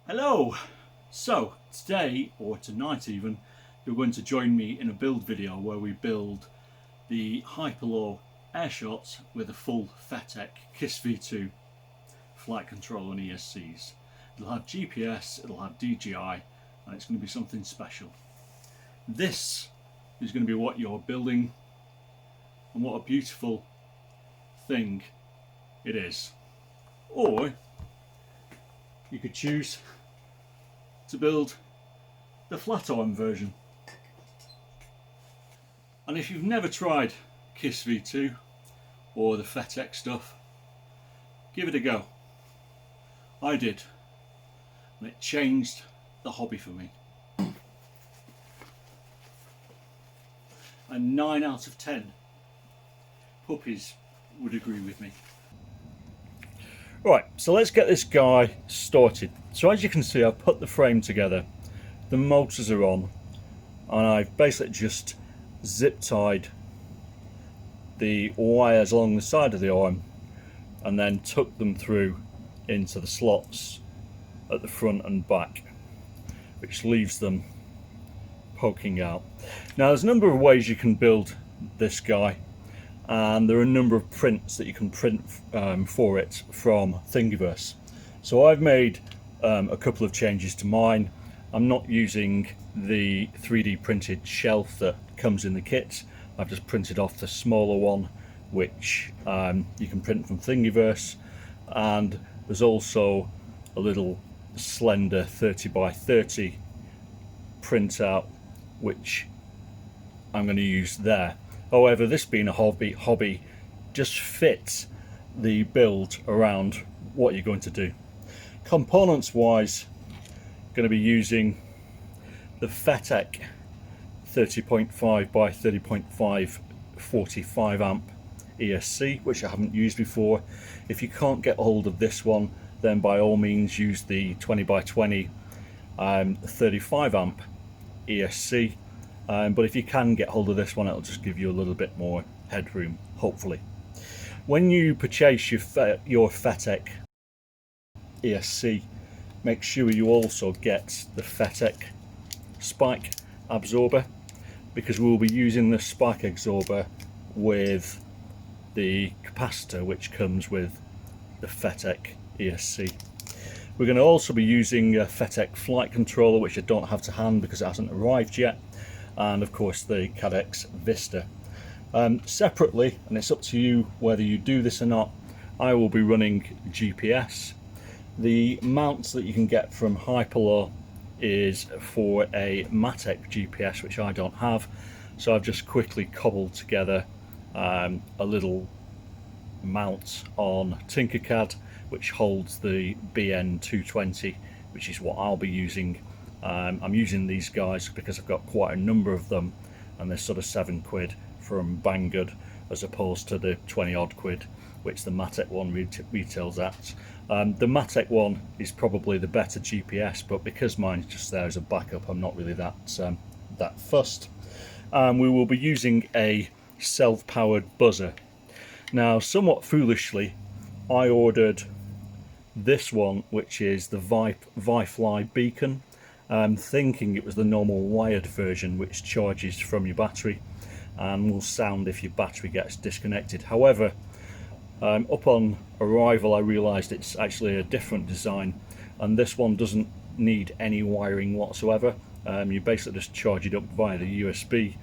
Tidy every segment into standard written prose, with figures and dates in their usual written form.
Hello! So today, or tonight even, you're going to join me in a build video where we build the Hyperlow Airshot with a full Fettec KISS V2 flight control and ESCs. It'll have GPS, it'll have DJI, and it's going to be something special. This is going to be what you're building, and what a beautiful thing it is. Or you could choose to build the flat arm version. And if you've never tried KISS V2 or the Fettec stuff, give it a go. I did, and it changed the hobby for me. And 9 out of 10 puppies would agree with me. Right, so let's get this guy started. So as you can see, I've put the frame together, the motors are on, and I've basically just zip tied the wires along the side of the arm and then tucked them through into the slots at the front and back, which leaves them poking out. Now there's a number of ways you can build this guy, and there are a number of prints that you can print for it from Thingiverse. So I've made a couple of changes to mine. I'm not using the 3D printed shelf that comes in the kit. I've just printed off the smaller one, which you can print from Thingiverse, and there's also a little slender 30x30 printout which I'm going to use there. However, this being a hobby just fits the build around what you're going to do. Components wise, going to be using the Fettec 30.5 by 30.5 45 amp ESC, which I haven't used before. If you can't get hold of this one, then by all means use the 20x20 35 amp ESC. But if you can get hold of this one, it'll just give you a little bit more headroom, hopefully. When you purchase your Fettec ESC, make sure you also get the Fettec spike absorber, because we'll be using the spike absorber with the capacitor which comes with the Fettec ESC. We're going to also be using a Fettec flight controller, which I don't have to hand because it hasn't arrived yet, and of course the Caddx Vista. Separately, and it's up to you whether you do this or not, I will be running GPS. The mounts that you can get from Hyperlow is for a Miscellaneous GPS, which I don't have, so I've just quickly cobbled together a little mount on Tinkercad which holds the BN220, which is what I'll be using. I'm using these guys because I've got quite a number of them, and they're sort of £7 from Banggood as opposed to the 20 odd quid which the Miscellaneous one retails at. The Miscellaneous one is probably the better GPS, but because mine's just there as a backup, I'm not really that fussed. We will be using a self-powered buzzer. Now, somewhat foolishly, I ordered this one, which is the Vifly beacon, thinking it was the normal wired version which charges from your battery and will sound if your battery gets disconnected. However, upon arrival I realised it's actually a different design, and this one doesn't need any wiring whatsoever. You basically just charge it up via the USB,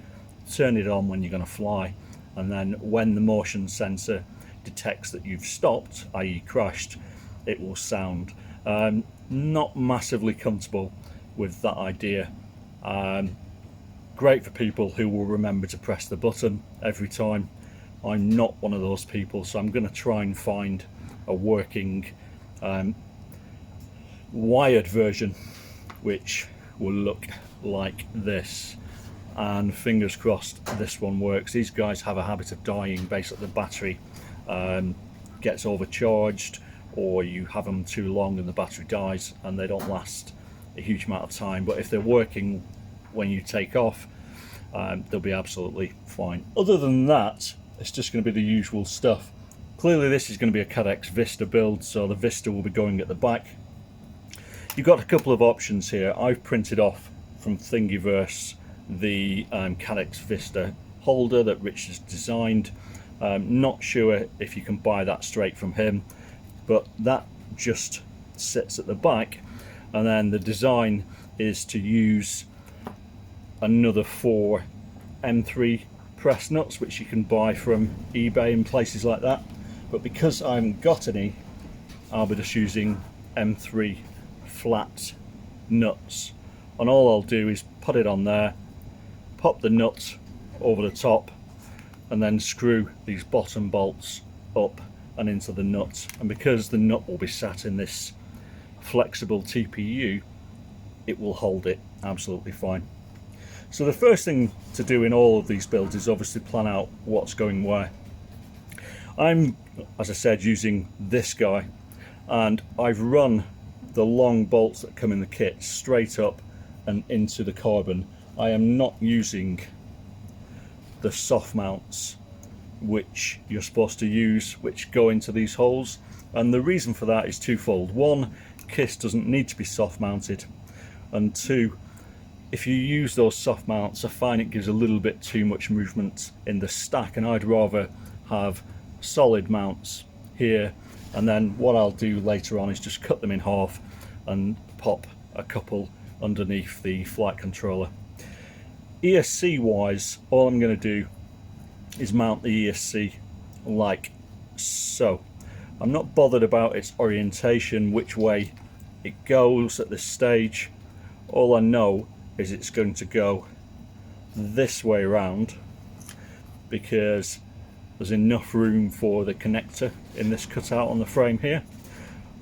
turn it on when you're going to fly, and then when the motion sensor detects that you've stopped, i.e. crashed, it will sound. Not massively comfortable with that idea. Great for people who will remember to press the button every time. I'm not one of those people, so I'm going to try and find a working wired version which will look like this, and fingers crossed this one works. These guys have a habit of dying. Basically the battery gets overcharged, or you have them too long and the battery dies, and they don't last a huge amount of time. But if they're working when you take off, they'll be absolutely fine. Other than that, it's just going to be the usual stuff. Clearly this is going to be a Caddx Vista build, so the Vista will be going at the back. You've got a couple of options here. I've printed off from Thingiverse the Caddx Vista holder that Richards designed. Not sure if you can buy that straight from him, but that just sits at the back, and then the design is to use another 4 M3 press nuts, which you can buy from eBay and places like that. But because I haven't got any, I'll be just using M3 flat nuts, and all I'll do is put it on there, pop the nut over the top, and then screw these bottom bolts up and into the nut. And because the nut will be sat in this flexible TPU, it will hold it absolutely fine. So the first thing to do in all of these builds is obviously plan out what's going where. I'm, as I said, using this guy, and I've run the long bolts that come in the kit straight up and into the carbon. I am not using the soft mounts which you're supposed to use, which go into these holes, and the reason for that is twofold. One, KISS doesn't need to be soft mounted, and two, if you use those soft mounts, I find it gives a little bit too much movement in the stack, and I'd rather have solid mounts here, and then what I'll do later on is just cut them in half and pop a couple underneath the flight controller. ESC wise, all I'm going to do is mount the ESC like so. I'm not bothered about its orientation, which way it goes at this stage. All I know is it's going to go this way around, because there's enough room for the connector in this cutout on the frame here,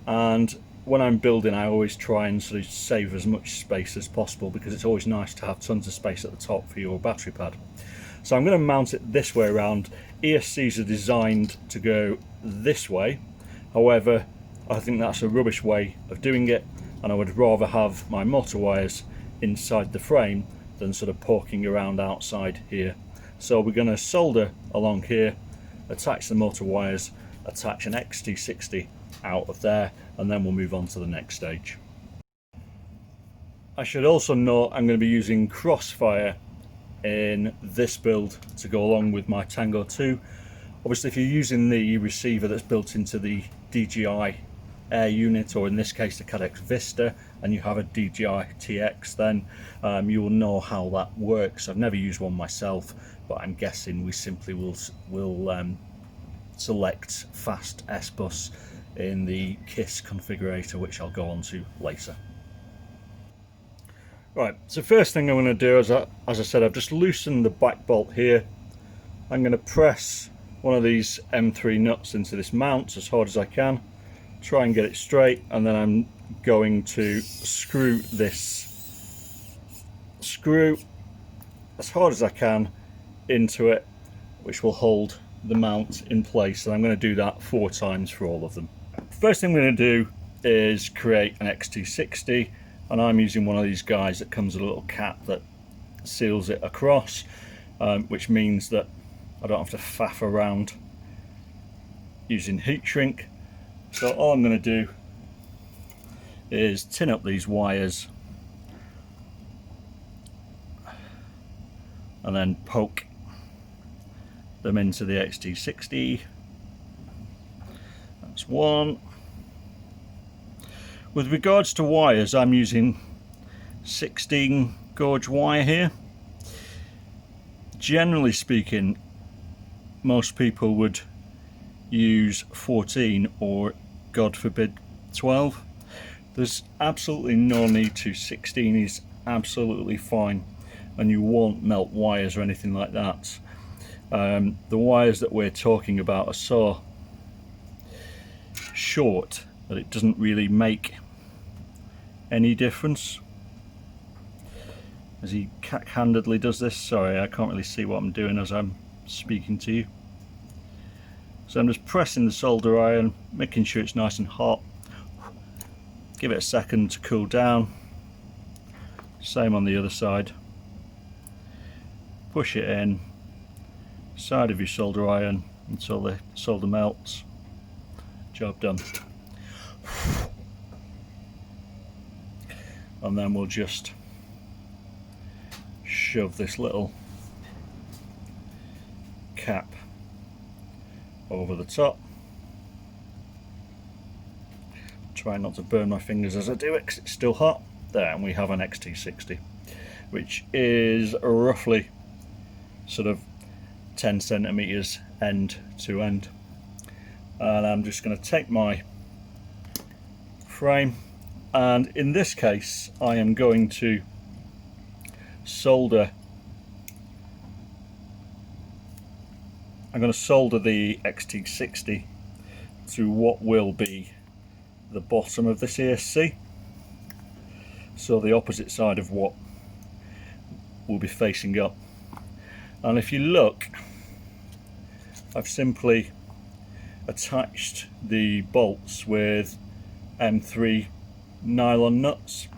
and when I'm building I always try and sort of save as much space as possible, because it's always nice to have tons of space at the top for your battery pad. So I'm going to mount it this way around. ESCs are designed to go this way, however I think that's a rubbish way of doing it, and I would rather have my motor wires inside the frame than sort of poking around outside here. So we're going to solder along here, attach the motor wires, attach an XT60 out of there, and then we'll move on to the next stage. I should also note I'm going to be using Crossfire in this build to go along with my Tango 2. Obviously if you're using the receiver that's built into the DJI Air unit, or in this case the Caddx Vista, and you have a DJI TX, then you will know how that works. I've never used one myself, but I'm guessing we simply will select fast S-bus in the KISS configurator, which I'll go on to later. Right, so first thing I'm going to do is, as I said, I've just loosened the back bolt here. I'm going to press one of these M3 nuts into this mount as hard as I can, try and get it straight, and then I'm going to screw this screw as hard as I can into it, which will hold the mount in place, and I'm going to do that 4 times for all of them. First thing I'm going to do is create an XT60, and I'm using one of these guys that comes with a little cap that seals it across, which means that I don't have to faff around using heat shrink. So all I'm going to do is tin up these wires and then poke them into the XT60. That's one. With regards to wires, I'm using 16 gauge wire here. Generally speaking, most people would use 14 or, God forbid, 12. There's absolutely no need to. 16 is absolutely fine, and you won't melt wires or anything like that. The wires that we're talking about are so short that it doesn't really make any difference. As he cack-handedly does this, sorry I can't really see what I'm doing as I'm speaking to you. So I'm just pressing the solder iron, making sure it's nice and hot. Give it a second to cool down. Same on the other side. Push it in, side of your solder iron until the solder melts. Job done. and then we'll just shove this little cap over the top. Try not to burn my fingers as I do it because it's still hot. There, and we have an XT60, which is roughly sort of 10 centimeters end to end. And I'm just going to take my frame, and in this case I am going to solder the XT60 to what will be the bottom of this ESC, so the opposite side of what will be facing up. And if you look, I've simply attached the bolts with M3 nylon nuts,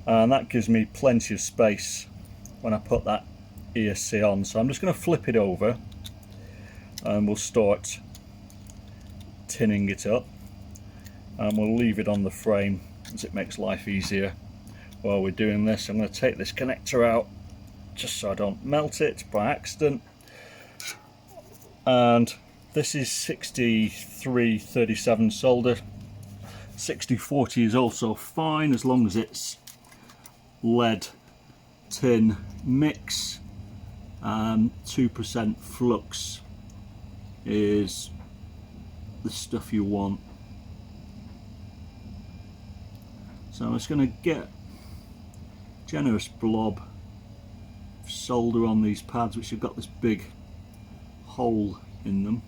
and that gives me plenty of space when I put that ESC on. So I'm just going to flip it over and we'll start tinning it up, and we'll leave it on the frame as it makes life easier while we're doing this. I'm going to take this connector out just so I don't melt it by accident. And this is 6337 solder. 6040 is also fine as long as it's lead tin mix. 2% flux is the stuff you want. So I'm just going to get a generous blob of solder on these pads, which have got this big hole in them.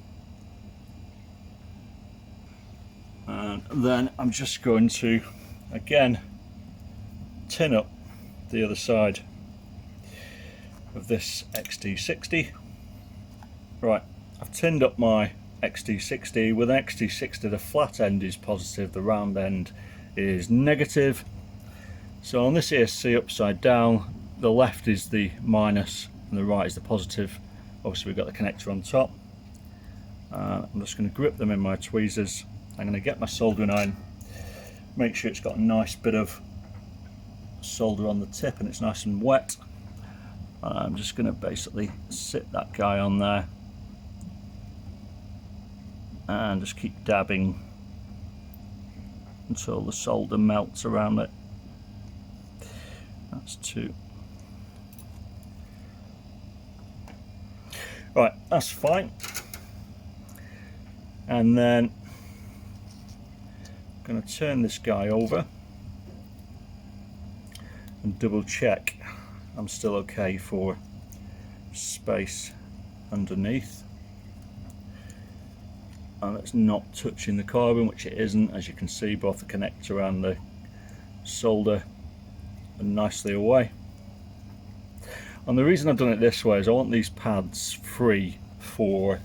And then I'm just going to again tin up the other side of this XT60. Right, I've tinned up my XT60. With an XT60 the flat end is positive, the round end is negative. So on this ESC upside down, the left is the minus and the right is the positive. Obviously we've got the connector on top. I'm just going to grip them in my tweezers. I'm going to get my soldering iron, make sure it's got a nice bit of solder on the tip and it's nice and wet. I'm just going to basically sit that guy on there and just keep dabbing until the solder melts around it. That's two. Right, that's fine. And then I'm going to turn this guy over and double check I'm still okay for space underneath, and it's not touching the carbon, which it isn't. As you can see, both the connector and the solder are nicely away. And the reason I've done it this way is I want these pads free for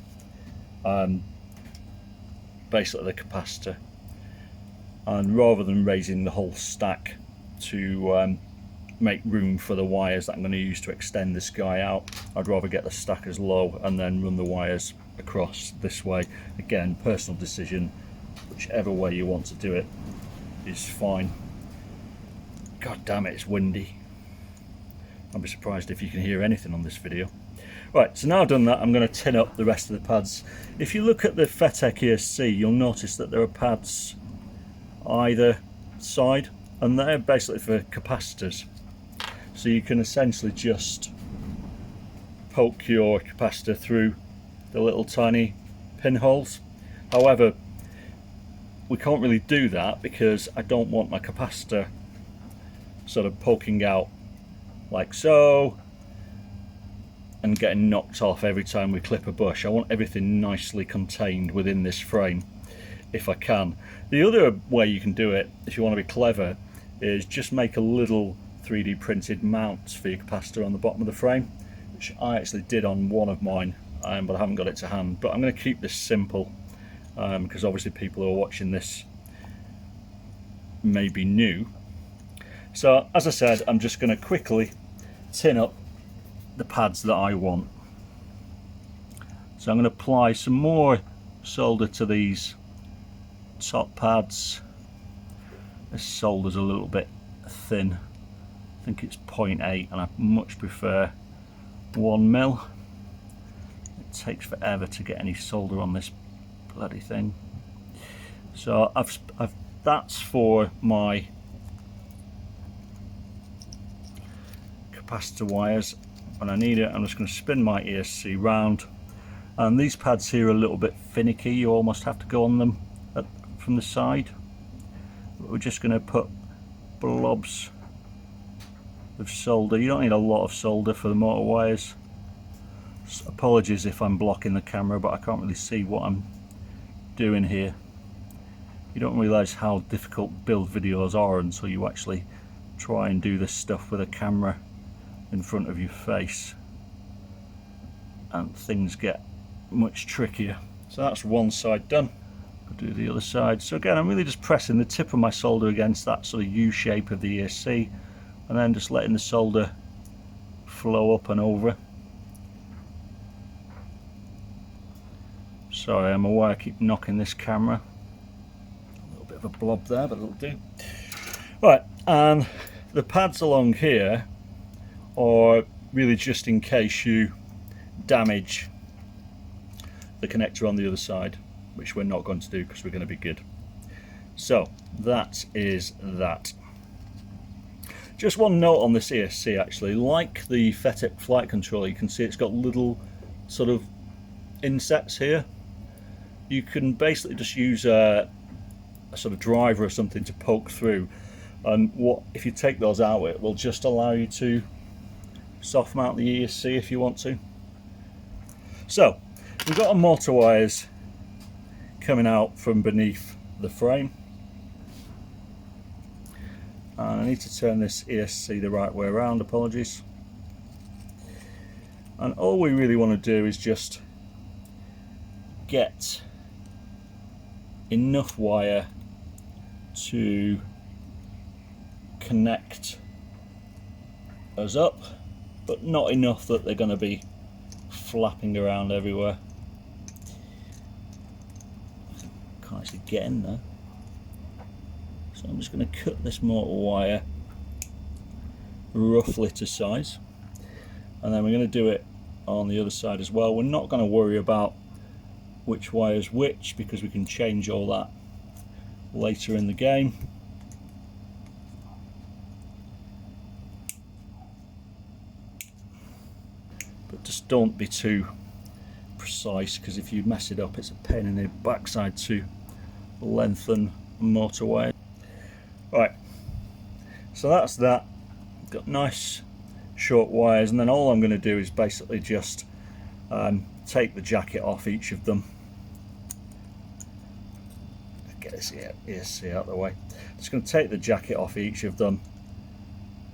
basically the capacitor, and rather than raising the whole stack to make room for the wires that I'm going to use to extend this guy out, I'd rather get the stack as low and then run the wires across this way. Again, personal decision, whichever way you want to do it is fine. God damn it, it's windy. I'll be surprised if you can hear anything on this video. Right, so now I've done that, I'm going to tin up the rest of the pads. If you look at the Fettec ESC, you'll notice that there are pads either side, and they're basically for capacitors. So you can essentially just poke your capacitor through the little tiny pinholes. However, we can't really do that because I don't want my capacitor sort of poking out like so and getting knocked off every time we clip a bush. I want everything nicely contained within this frame if I can. The other way you can do it, if you want to be clever, is just make a little 3D printed mount for your capacitor on the bottom of the frame, which I actually did on one of mine, but I haven't got it to hand. But I'm going to keep this simple because obviously people who are watching this may be new. So as I said, I'm just going to quickly tin up the pads that I want. So I'm going to apply some more solder to these top pads. This solder's a little bit thin. I think it's 0.8 and I much prefer 1mm. It takes forever to get any solder on this bloody thing. So that's for my capacitor wires. When I need it, I'm just going to spin my ESC round, and these pads here are a little bit finicky. You almost have to go on them from the side. But we're just going to put blobs of solder. You don't need a lot of solder for the motor wires. Apologies if I'm blocking the camera, but I can't really see what I'm doing here. You don't realise how difficult build videos are until you actually try and do this stuff with a camera in front of your face, and things get much trickier. So that's one side done. I'll do the other side. So again, I'm really just pressing the tip of my solder against that sort of U shape of the ESC, and then just letting the solder flow up and over. Sorry, I'm aware I keep knocking this camera. A little bit of a blob there, but it'll do. Right, and the pads along here are really just in case you damage the connector on the other side, which we're not going to do because we're going to be good. So that is that. Just one note on this ESC actually, like the Fettec flight controller, you can see it's got little sort of insets here. You can basically just use a sort of driver or something to poke through, and if you take those out, it will just allow you to soft mount the ESC if you want to. So we've got our motor wires coming out from beneath the frame, and I need to turn this ESC the right way around, apologies. And all we really want to do is just get enough wire to connect us up, but not enough that they're going to be flapping around everywhere. Can't actually get in there. So I'm just going to cut this motor wire roughly to size, and then we're going to do it on the other side as well. We're not going to worry about which wire's which because we can change all that later in the game. But just don't be too precise, because if you mess it up it's a pain in the backside to lengthen motor wire. Right, so that's that. Got nice short wires, and then all I'm going to do is basically just take the jacket off each of them. Get this ESC out of the way. Just going to take the jacket off each of them,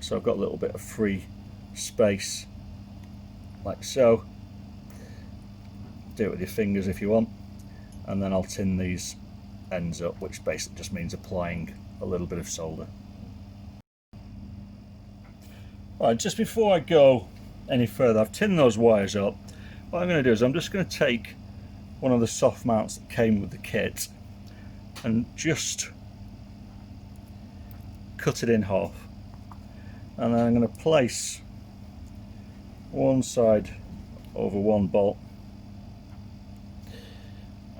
so I've got a little bit of free space, like so. Do it with your fingers if you want, and then I'll tin these ends up, which basically just means applying a little bit of solder. Right, just before I go any further, I've tinned those wires up. What I'm going to do is I'm just going to take one of the soft mounts that came with the kit and just cut it in half, and then I'm going to place one side over one bolt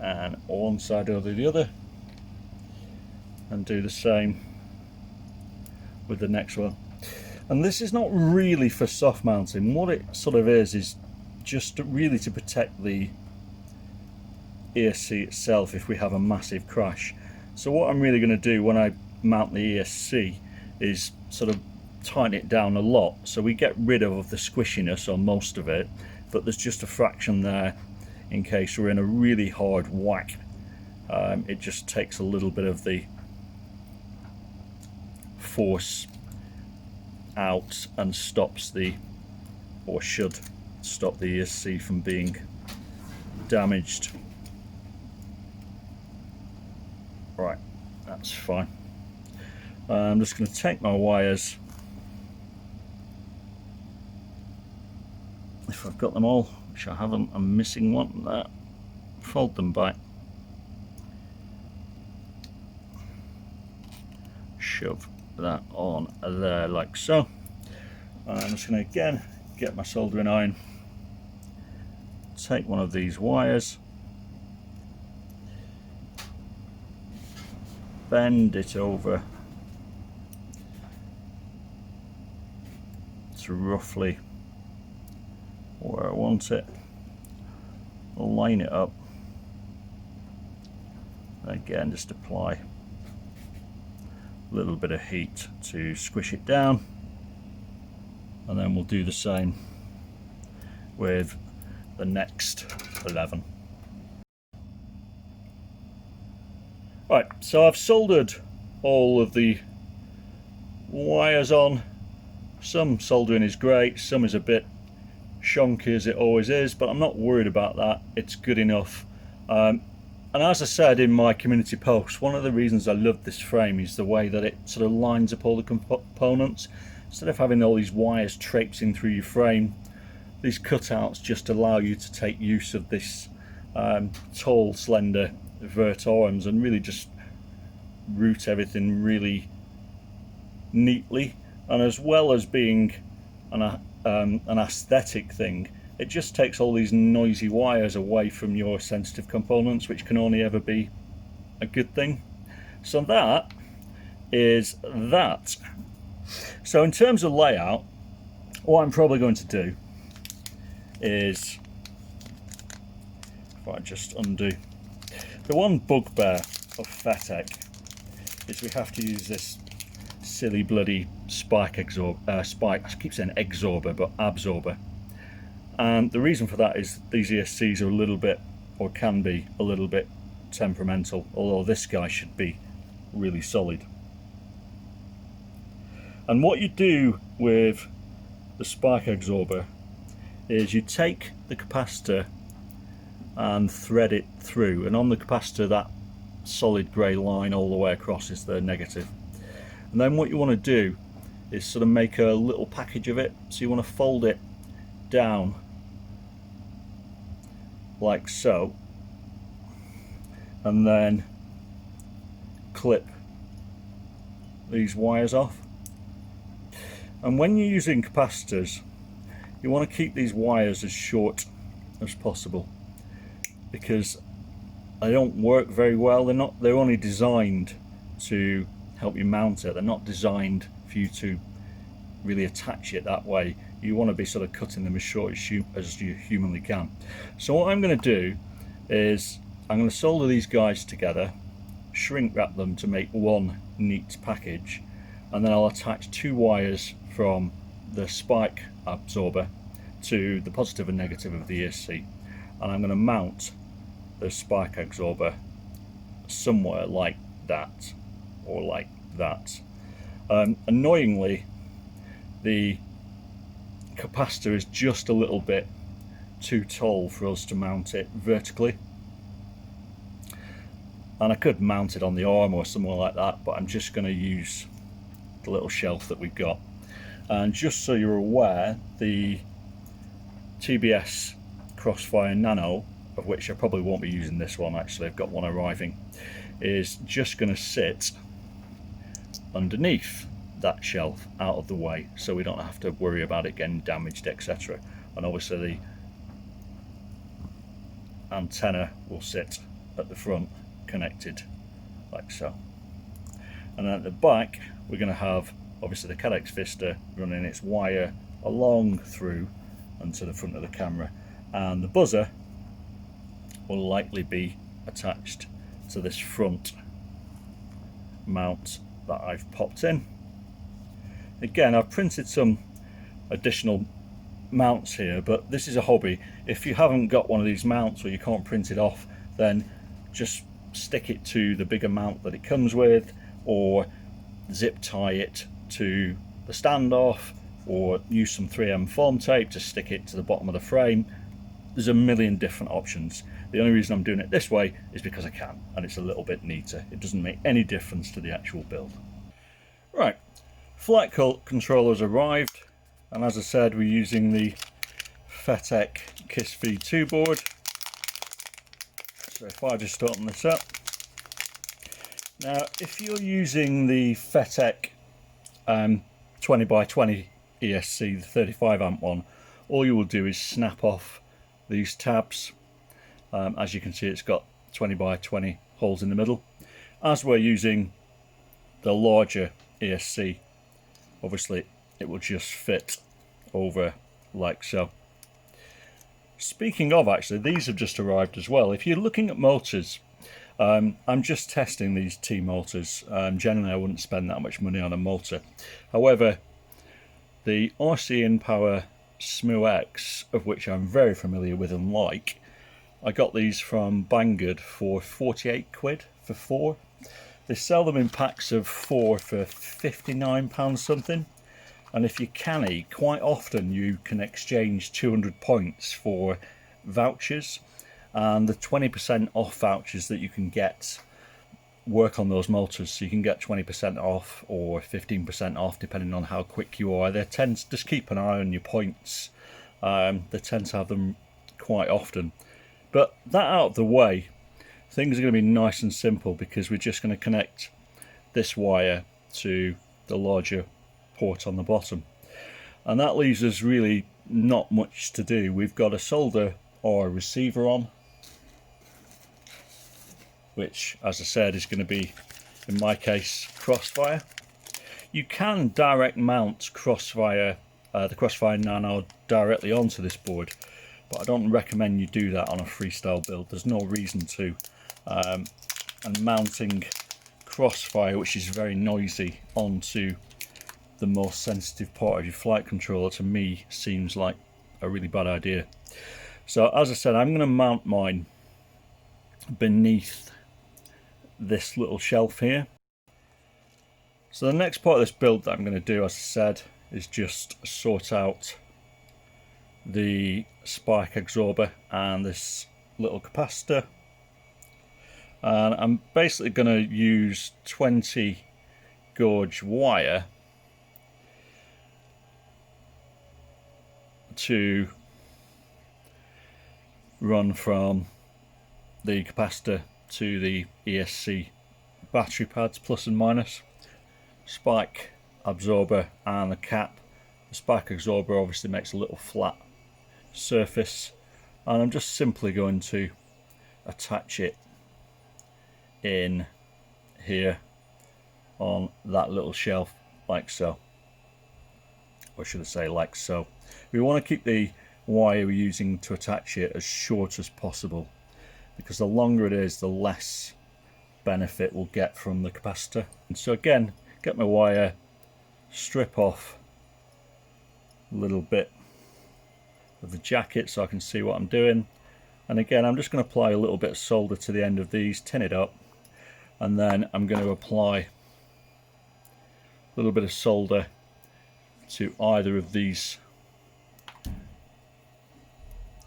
and one side over the other, and do the same with the next one. And this is not really for soft mounting. What it sort of is just really to protect the ESC itself if we have a massive crash. So what I'm really going to do when I mount the ESC is sort of tighten it down a lot, so we get rid of the squishiness on most of it, but there's just a fraction there in case we're in a really hard whack. It just takes a little bit of the force out and stops the, or should stop the ESC from being damaged. Right, that's fine. I'm just going to take my wires, if I've got them all, which I haven't, I'm missing one there, fold them back, shove that on there like so. I'm just going to again get my soldering iron, take one of these wires, bend it over to roughly where I want it, line it up, again just apply a little bit of heat to squish it down, and then we'll do the same with the next 11. Right, so I've soldered all of the wires on. Some soldering is great, some is a bit shonky as it always is, but I'm not worried about that. It's good enough. And as I said in my community post, one of the reasons I love this frame is the way that it sort of lines up all the components. Instead of having all these wires traipsing through your frame, these cutouts just allow you to take use of this tall, slender vert arms and really just route everything really neatly. And as well as being an aesthetic thing, it just takes all these noisy wires away from your sensitive components, which can only ever be a good thing. So that is that. So in terms of layout, what I'm probably going to do is, if I just undo, the one bugbear of Fettec is we have to use this silly bloody spike absorber, I keep saying exorber, but absorber. And the reason for that is these ESCs are a little bit, or can be a little bit temperamental, although this guy should be really solid. And what you do with the spike absorber is you take the capacitor and thread it through, and on the capacitor that solid grey line all the way across is the negative. And then what you want to do is sort of make a little package of it. So you want to fold it down like so, and then clip these wires off. And when you're using capacitors, you want to keep these wires as short as possible, because they don't work very well. They're only designed to help you mount it. They're not designed for you to really attach it that way. You want to be sort of cutting them as short as you humanly can. So what I'm going to do is I'm going to solder these guys together, shrink wrap them to make one neat package, and then I'll attach two wires from the spike absorber to the positive and negative of the ESC, and I'm going to mount the spike absorber somewhere like that, or like that. Annoyingly, the capacitor is just a little bit too tall for us to mount it vertically, and I could mount it on the arm or somewhere like that, but I'm just going to use the little shelf that we've got. And just so you're aware, the TBS Crossfire Nano, of which I probably won't be using this one, actually I've got one arriving, is just going to sit underneath that shelf out of the way, so we don't have to worry about it getting damaged, etc. And obviously the antenna will sit at the front connected like so. And then at the back we're going to have obviously the Caddx Vista running its wire along through and to the front of the camera, and the buzzer will likely be attached to this front mount that I've popped in. Again, I've printed some additional mounts here, but this is a hobby. If you haven't got one of these mounts or you can't print it off, then just stick it to the bigger mount that it comes with, or zip tie it to the standoff, or use some 3M foam tape to stick it to the bottom of the frame. There's a million different options. The only reason I'm doing it this way is because I can, and it's a little bit neater. It doesn't make any difference to the actual build. Right, flight controller's arrived, and as I said, we're using the Fettec KISS V2 board. So if I just open this up, now if you're using the Fettec 20 by 20 ESC, the 35 amp one, all you will do is snap off these tabs. As you can see, it's got 20 by 20 holes in the middle. As we're using the larger ESC, obviously it will just fit over like so. Speaking of, actually, these have just arrived as well. If you're looking at motors, I'm just testing these T motors. Generally I wouldn't spend that much money on a motor. However, the RC InPower SMU-X, of which I'm very familiar with and like, I got these from Banggood for 48 quid for 4. They sell them in packs of 4 for £59 something. And if you're canny, quite often you can exchange 200 points for vouchers, and the 20% off vouchers that you can get work on those motors. So you can get 20% off or 15% off depending on how quick you are. They tend to just keep an eye on your points. They tend to have them quite often. But that out of the way, things are going to be nice and simple, because we're just going to connect this wire to the larger port on the bottom, and that leaves us really not much to do. We've got to solder our receiver on, which, as I said, is going to be, in my case, Crossfire. You can direct mount Crossfire, the Crossfire Nano, directly onto this board, but I don't recommend you do that on a freestyle build. There's no reason to, and mounting Crossfire, which is very noisy, onto the most sensitive part of your flight controller, to me seems like a really bad idea. So as I said, I'm going to mount mine beneath this little shelf here. So the next part of this build that I'm going to do, as I said, is just sort out the spike absorber and this little capacitor. And I'm basically going to use 20 gauge wire to run from the capacitor to the ESC battery pads, plus and minus, spike absorber and the cap. The spike absorber obviously makes a little flat surface, and I'm just simply going to attach it in here on that little shelf like so, or should I say like so. We want to keep the wire we're using to attach it as short as possible, because the longer it is, the less benefit we'll get from the capacitor. And so again, get my wire, strip off a little bit of the jacket so I can see what I'm doing, and again I'm just going to apply a little bit of solder to the end of these, tin it up, and then I'm going to apply a little bit of solder to either of these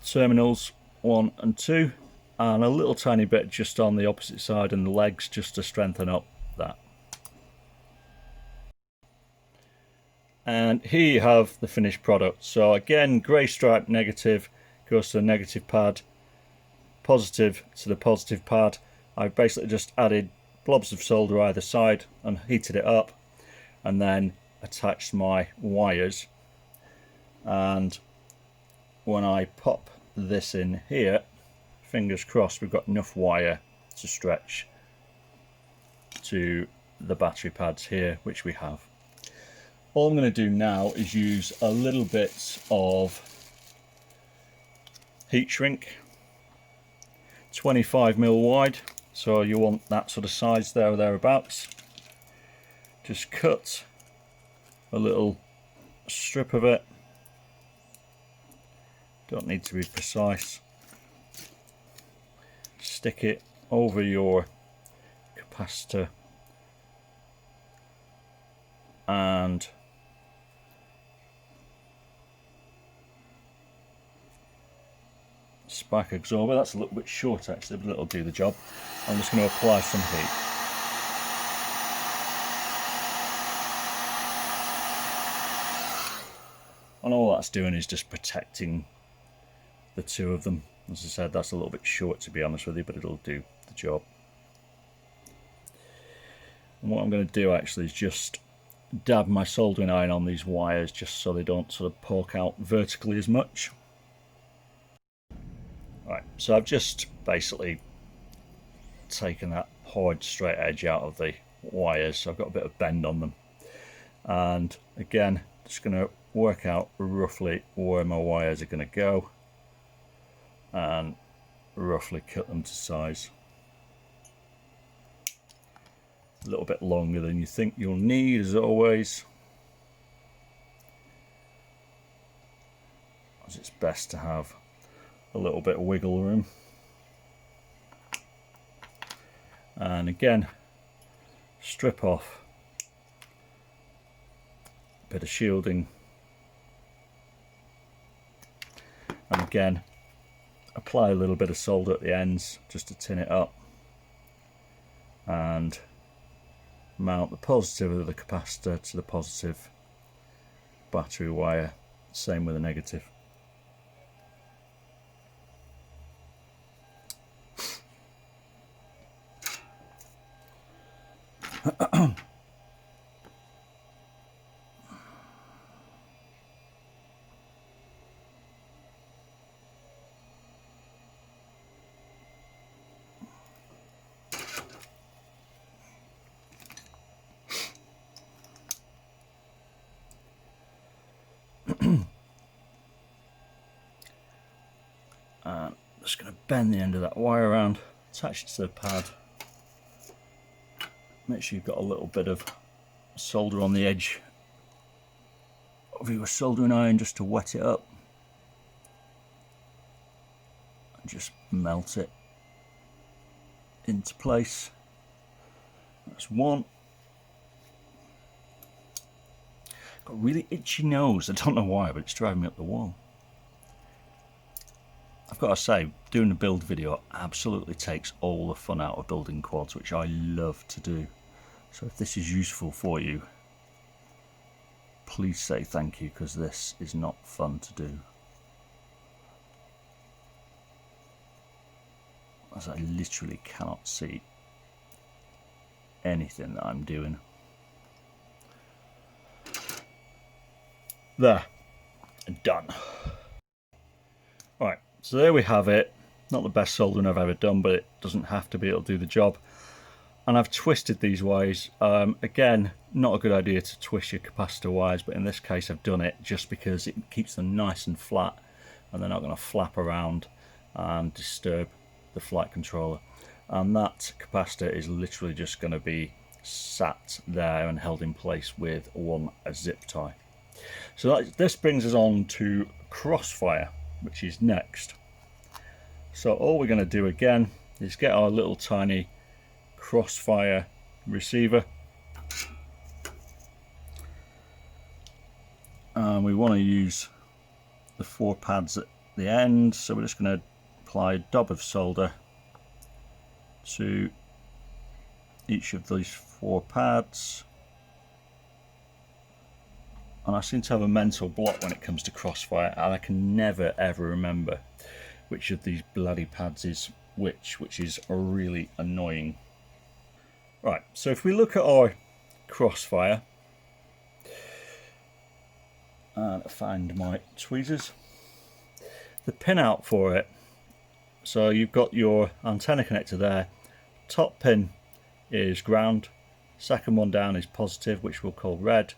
terminals 1 and 2, and a little tiny bit just on the opposite side and the legs, just to strengthen up that. And here you have the finished product. So again, grey stripe negative goes to the negative pad, positive to the positive pad. I've basically just added blobs of solder either side and heated it up, and then attached my wires. And when I pop this in here, fingers crossed, we've got enough wire to stretch to the battery pads here, which we have. All I'm going to do now is use a little bit of heat shrink, 25mm wide, so you want that sort of size there or thereabouts. Just cut a little strip of it, don't need to be precise. Stick it over your capacitor and spike absorber. That's a little bit short actually, but it'll do the job. I'm just going to apply some heat. And all that's doing is just protecting the two of them. As I said, that's a little bit short to be honest with you, but it'll do the job. And what I'm going to do actually is just dab my soldering iron on these wires just so they don't sort of poke out vertically as much. Right, so I've just basically taken that hard straight edge out of the wires, so I've got a bit of bend on them, and again just going to work out roughly where my wires are going to go and roughly cut them to size. A little bit longer than you think you'll need, as always, as it's best to have a little bit of wiggle room. And again, strip off a bit of shielding, and again apply a little bit of solder at the ends just to tin it up, and mount the positive of the capacitor to the positive battery wire, same with the negative. I'm just going to bend the end of that wire around, attach it to the pad. Make sure you've got a little bit of solder on the edge of your soldering iron just to wet it up, and just melt it into place. That's one. Got a really itchy nose, I don't know why, but it's driving me up the wall. I've got to say, doing a build video absolutely takes all the fun out of building quads, which I love to do. So if this is useful for you, please say thank you, because this is not fun to do. As I literally cannot see anything that I'm doing. There, done. Right, so there we have it. Not the best soldering I've ever done, but it doesn't have to be, it'll do the job. And I've twisted these wires. Again, not a good idea to twist your capacitor wires, but in this case I've done it just because it keeps them nice and flat and they're not going to flap around and disturb the flight controller. And that capacitor is literally just going to be sat there and held in place with one zip tie. So this brings us on to Crossfire, which is next. So all we're going to do again is get our little tiny Crossfire receiver, and we want to use the 4 pads at the end, so we're just going to apply a dab of solder to each of these 4 pads. And I seem to have a mental block when it comes to Crossfire, and I can never ever remember which of these bloody pads is which is really annoying. Right, so if we look at our Crossfire, and find my tweezers, the pinout for it, so you've got your antenna connector there, top pin is ground, second one down is positive, which we'll call red,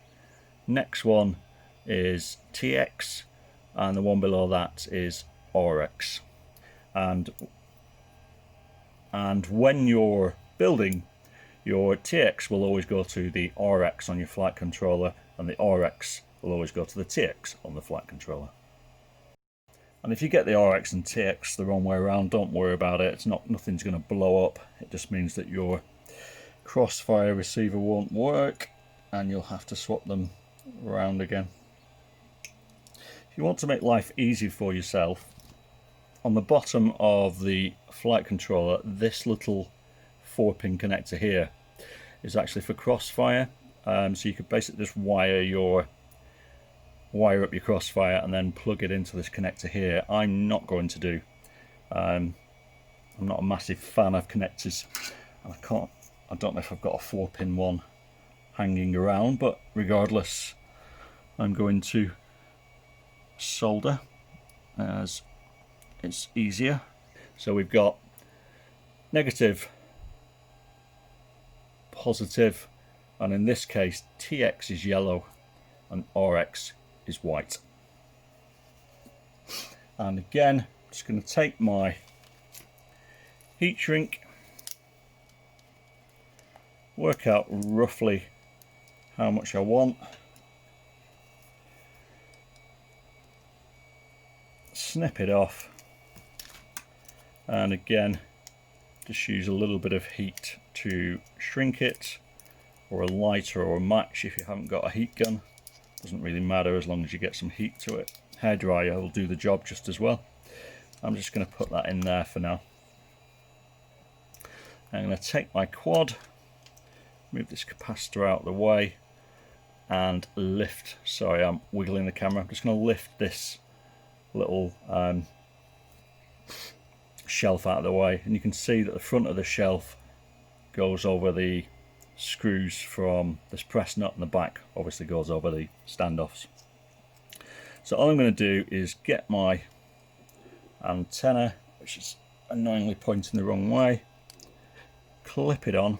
next one is TX, and the one below that is RX. And when you're building, your TX will always go to the RX on your flight controller, and the RX will always go to the TX on the flight controller. And if you get the RX and TX the wrong way around, don't worry about it. It's nothing's going to blow up. It just means that your Crossfire receiver won't work, and you'll have to swap them around again. If you want to make life easy for yourself, on the bottom of the flight controller, this little 4-pin connector here is actually for Crossfire. So you could basically just wire up your Crossfire and then plug it into this connector here. I'm not going to do. I'm not a massive fan of connectors, and I don't know if I've got a 4-pin one hanging around, but regardless, I'm going to solder as it's easier. So we've got negative, positive, and in this case TX is yellow and RX is white. And again, I'm just going to take my heat shrink, work out roughly how much I want, snip it off, and again just use a little bit of heat to shrink it, or a lighter or a match if you haven't got a heat gun. Doesn't really matter as long as you get some heat to it. Hairdryer will do the job just as well. I'm just going to put that in there for now. I'm going to take my quad, move this capacitor out of the way, and lift. Sorry, I'm wiggling the camera. I'm just going to lift this little shelf out of the way, and you can see that the front of the shelf goes over the screws from this press nut, and the back obviously goes over the standoffs. So all I'm going to do is get my antenna, which is annoyingly pointing the wrong way, clip it on,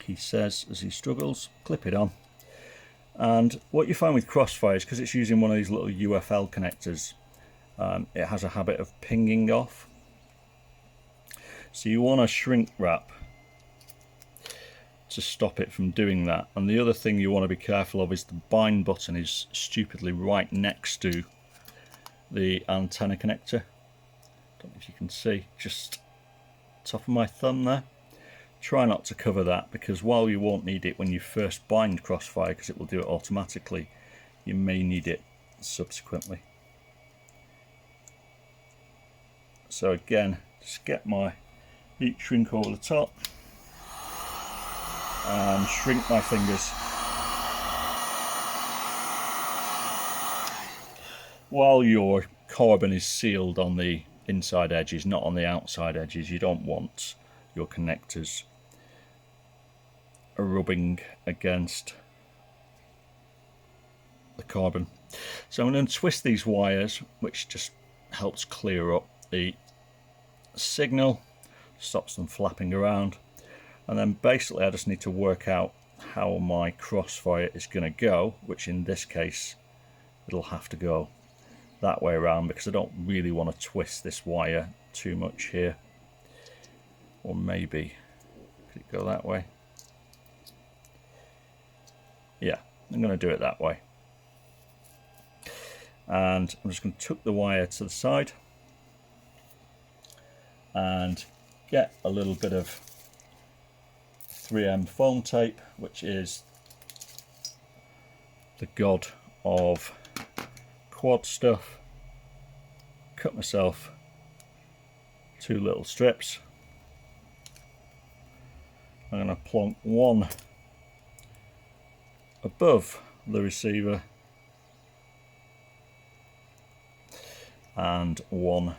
he says as he struggles, clip it on. And what you find with Crossfire is, because it's using one of these little UFL connectors, it has a habit of pinging off. So you want a shrink wrap to stop it from doing that. And the other thing you want to be careful of is the bind button is stupidly right next to the antenna connector. Don't know if you can see, just top of my thumb there. Try not to cover that, because while you won't need it when you first bind Crossfire, because it will do it automatically, you may need it subsequently. So again, just get my heat shrink over the top and shrink my fingers. While your carbon is sealed on the inside edges, not on the outside edges, you don't want your connectors rubbing against the carbon. So I'm going to twist these wires, which just helps clear up the signal, stops them flapping around, and then basically I just need to work out how my Crossfire is going to go, which in this case it'll have to go that way around, because I don't really want to twist this wire too much here. Or maybe could it go that way? Yeah, I'm going to do it that way. And I'm just going to tuck the wire to the side and get a little bit of 3M foam tape, which is the god of quad stuff. Cut myself 2 little strips. I'm going to plonk one above the receiver and one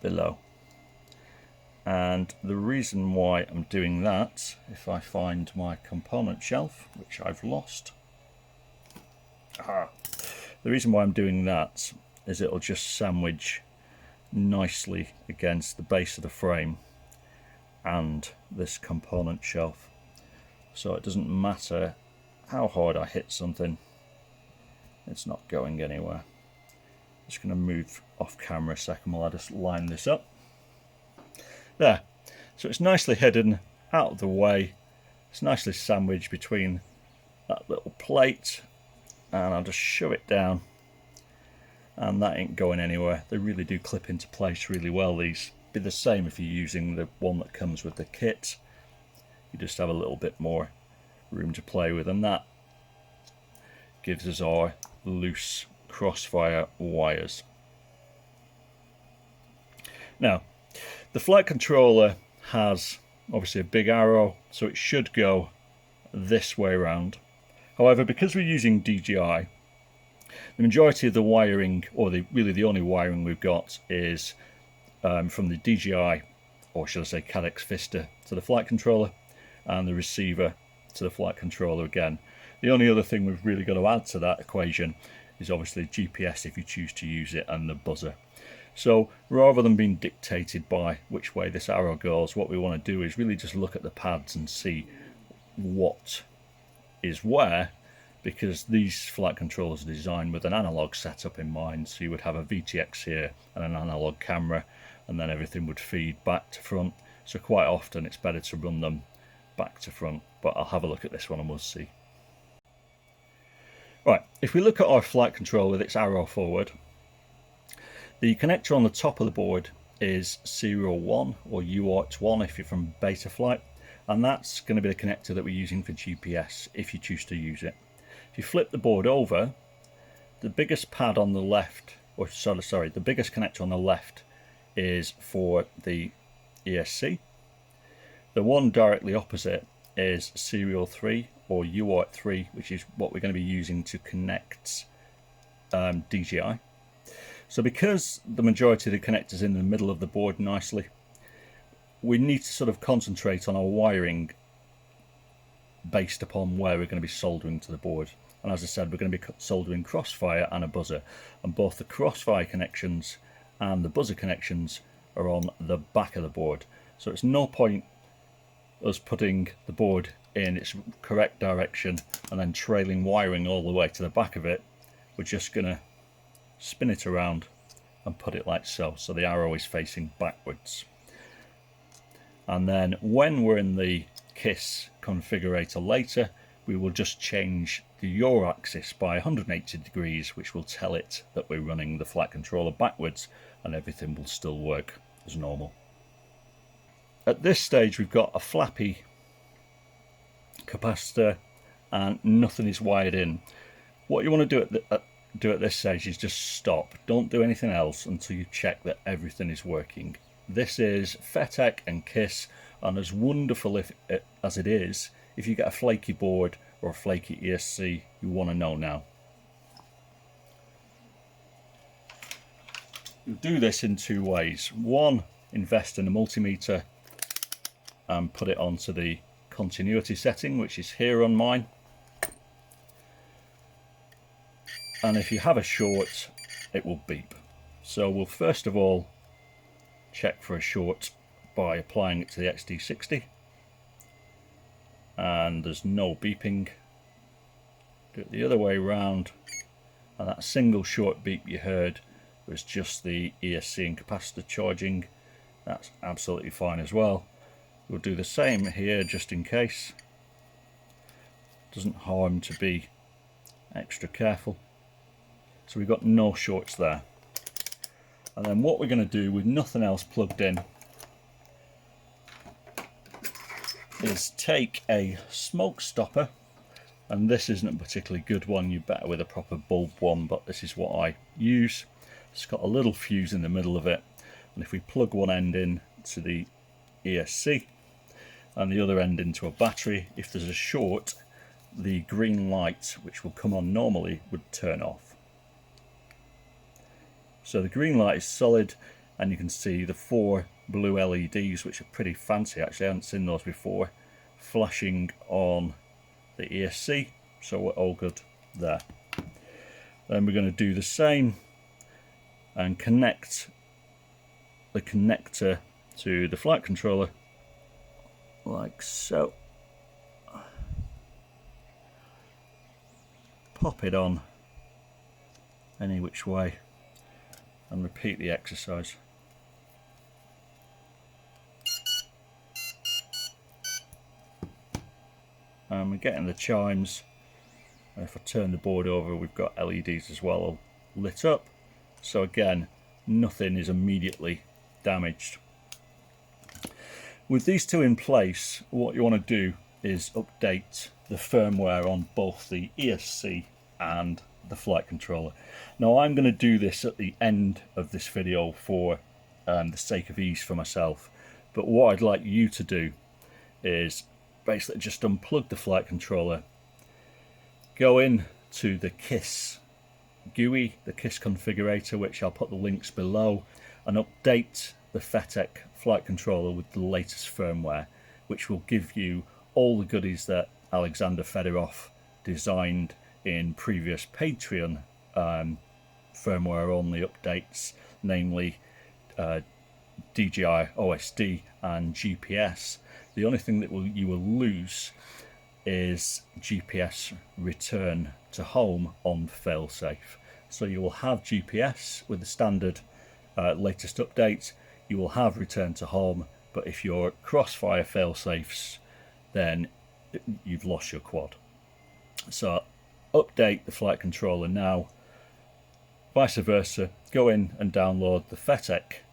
below. And the reason why I'm doing that, if I find my component shelf, which I've lost, the reason why I'm doing that is it'll just sandwich nicely against the base of the frame and this component shelf, so it doesn't matter how hard I hit something, it's not going anywhere. Just going to move off camera a second while I just line this up. There, so it's nicely hidden out of the way, it's nicely sandwiched between that little plate, and I'll just shove it down, and that ain't going anywhere. They really do clip into place really well. These be the same if you're using the one that comes with the kit. You just have a little bit more room to play with, and that gives us our loose Crossfire wires. Now, the flight controller has obviously a big arrow, so it should go this way around. However, because we're using DJI, The majority of the wiring, or really the only wiring we've got, is from the DJI, or should I say Caddx Vista, to the flight controller, and the receiver to the flight controller again. The only other thing we've really got to add to that equation is obviously GPS if you choose to use it, and the buzzer. So rather than being dictated by which way this arrow goes, what we want to do is really just look at the pads and see what is where, because these flight controllers are designed with an analog setup in mind. So you would have a VTX here and an analog camera, and then everything would feed back to front. So quite often it's better to run them back to front, but I'll have a look at this one and we'll see. Right, if we look at our flight controller with its arrow forward, the connector on the top of the board is serial 1 or UART1 if you're from Betaflight, and that's going to be the connector that we're using for GPS if you choose to use it. If you flip the board over, the biggest pad on the left, or sorry, the biggest connector on the left is for the ESC. The one directly opposite is serial 3 or UART3, which is what we're going to be using to connect DJI. So because the majority of the connectors in the middle of the board nicely, we need to sort of concentrate on our wiring based upon where we're going to be soldering to the board. And as I said, we're going to be soldering Crossfire and a buzzer, and both the Crossfire connections and the buzzer connections are on the back of the board. So it's no point us putting the board in its correct direction and then trailing wiring all the way to the back of it. We're just going to spin it around and put it like so, so the arrow is facing backwards. And then when we're in the KISS configurator later, we will just change the yaw axis by 180 degrees, which will tell it that we're running the flight controller backwards, and everything will still work as normal. At this stage we've got a flappy capacitor and nothing is wired in. What you want to do at this stage is just stop. Don't do anything else until you check that everything is working. This is Fettec and KISS, and as wonderful as it is, if you get a flaky board or a flaky ESC, you want to know now. You do this in two ways. One, invest in a multimeter and put it onto the continuity setting, which is here on mine. And if you have a short, it will beep. So we'll first of all check for a short by applying it to the XT60, and there's no beeping. Do it the other way around, and that single short beep you heard was just the ESC and capacitor charging. That's absolutely fine as well. We'll do the same here just in case. Doesn't harm to be extra careful. So we've got no shorts there. And then what we're going to do with nothing else plugged in is take a smoke stopper, and this isn't a particularly good one, you're better with a proper bulb one, but this is what I use. It's got a little fuse in the middle of it, and if we plug one end in to the ESC and the other end into a battery, if there's a short, the green light, which will come on normally, would turn off. So the green light is solid, and you can see the 4 blue LEDs, which are pretty fancy actually, I haven't seen those before, flashing on the ESC, so we're all good there. Then we're going to do the same and connect the connector to the flight controller like so. Pop it on any which way and repeat the exercise. And we're getting the chimes, and if I turn the board over we've got LEDs as well lit up, so again nothing is immediately damaged. With these two in place, what you want to do is update the firmware on both the ESC and the flight controller. Now I'm going to do this at the end of this video for the sake of ease for myself, but what I'd like you to do is basically just unplug the flight controller, go in to the KISS GUI, the KISS configurator, which I'll put the links below, and update the Fettec flight controller with the latest firmware, which will give you all the goodies that Alexander Fedorov designed in previous Patreon firmware only updates, namely DJI OSD and GPS. The only thing that you will lose is GPS return to home on failsafe. So you will have GPS with the standard latest updates, you will have return to home, but if your Crossfire failsafes, then you've lost your quad. So update the flight controller now. Vice versa, go in and download the Fettec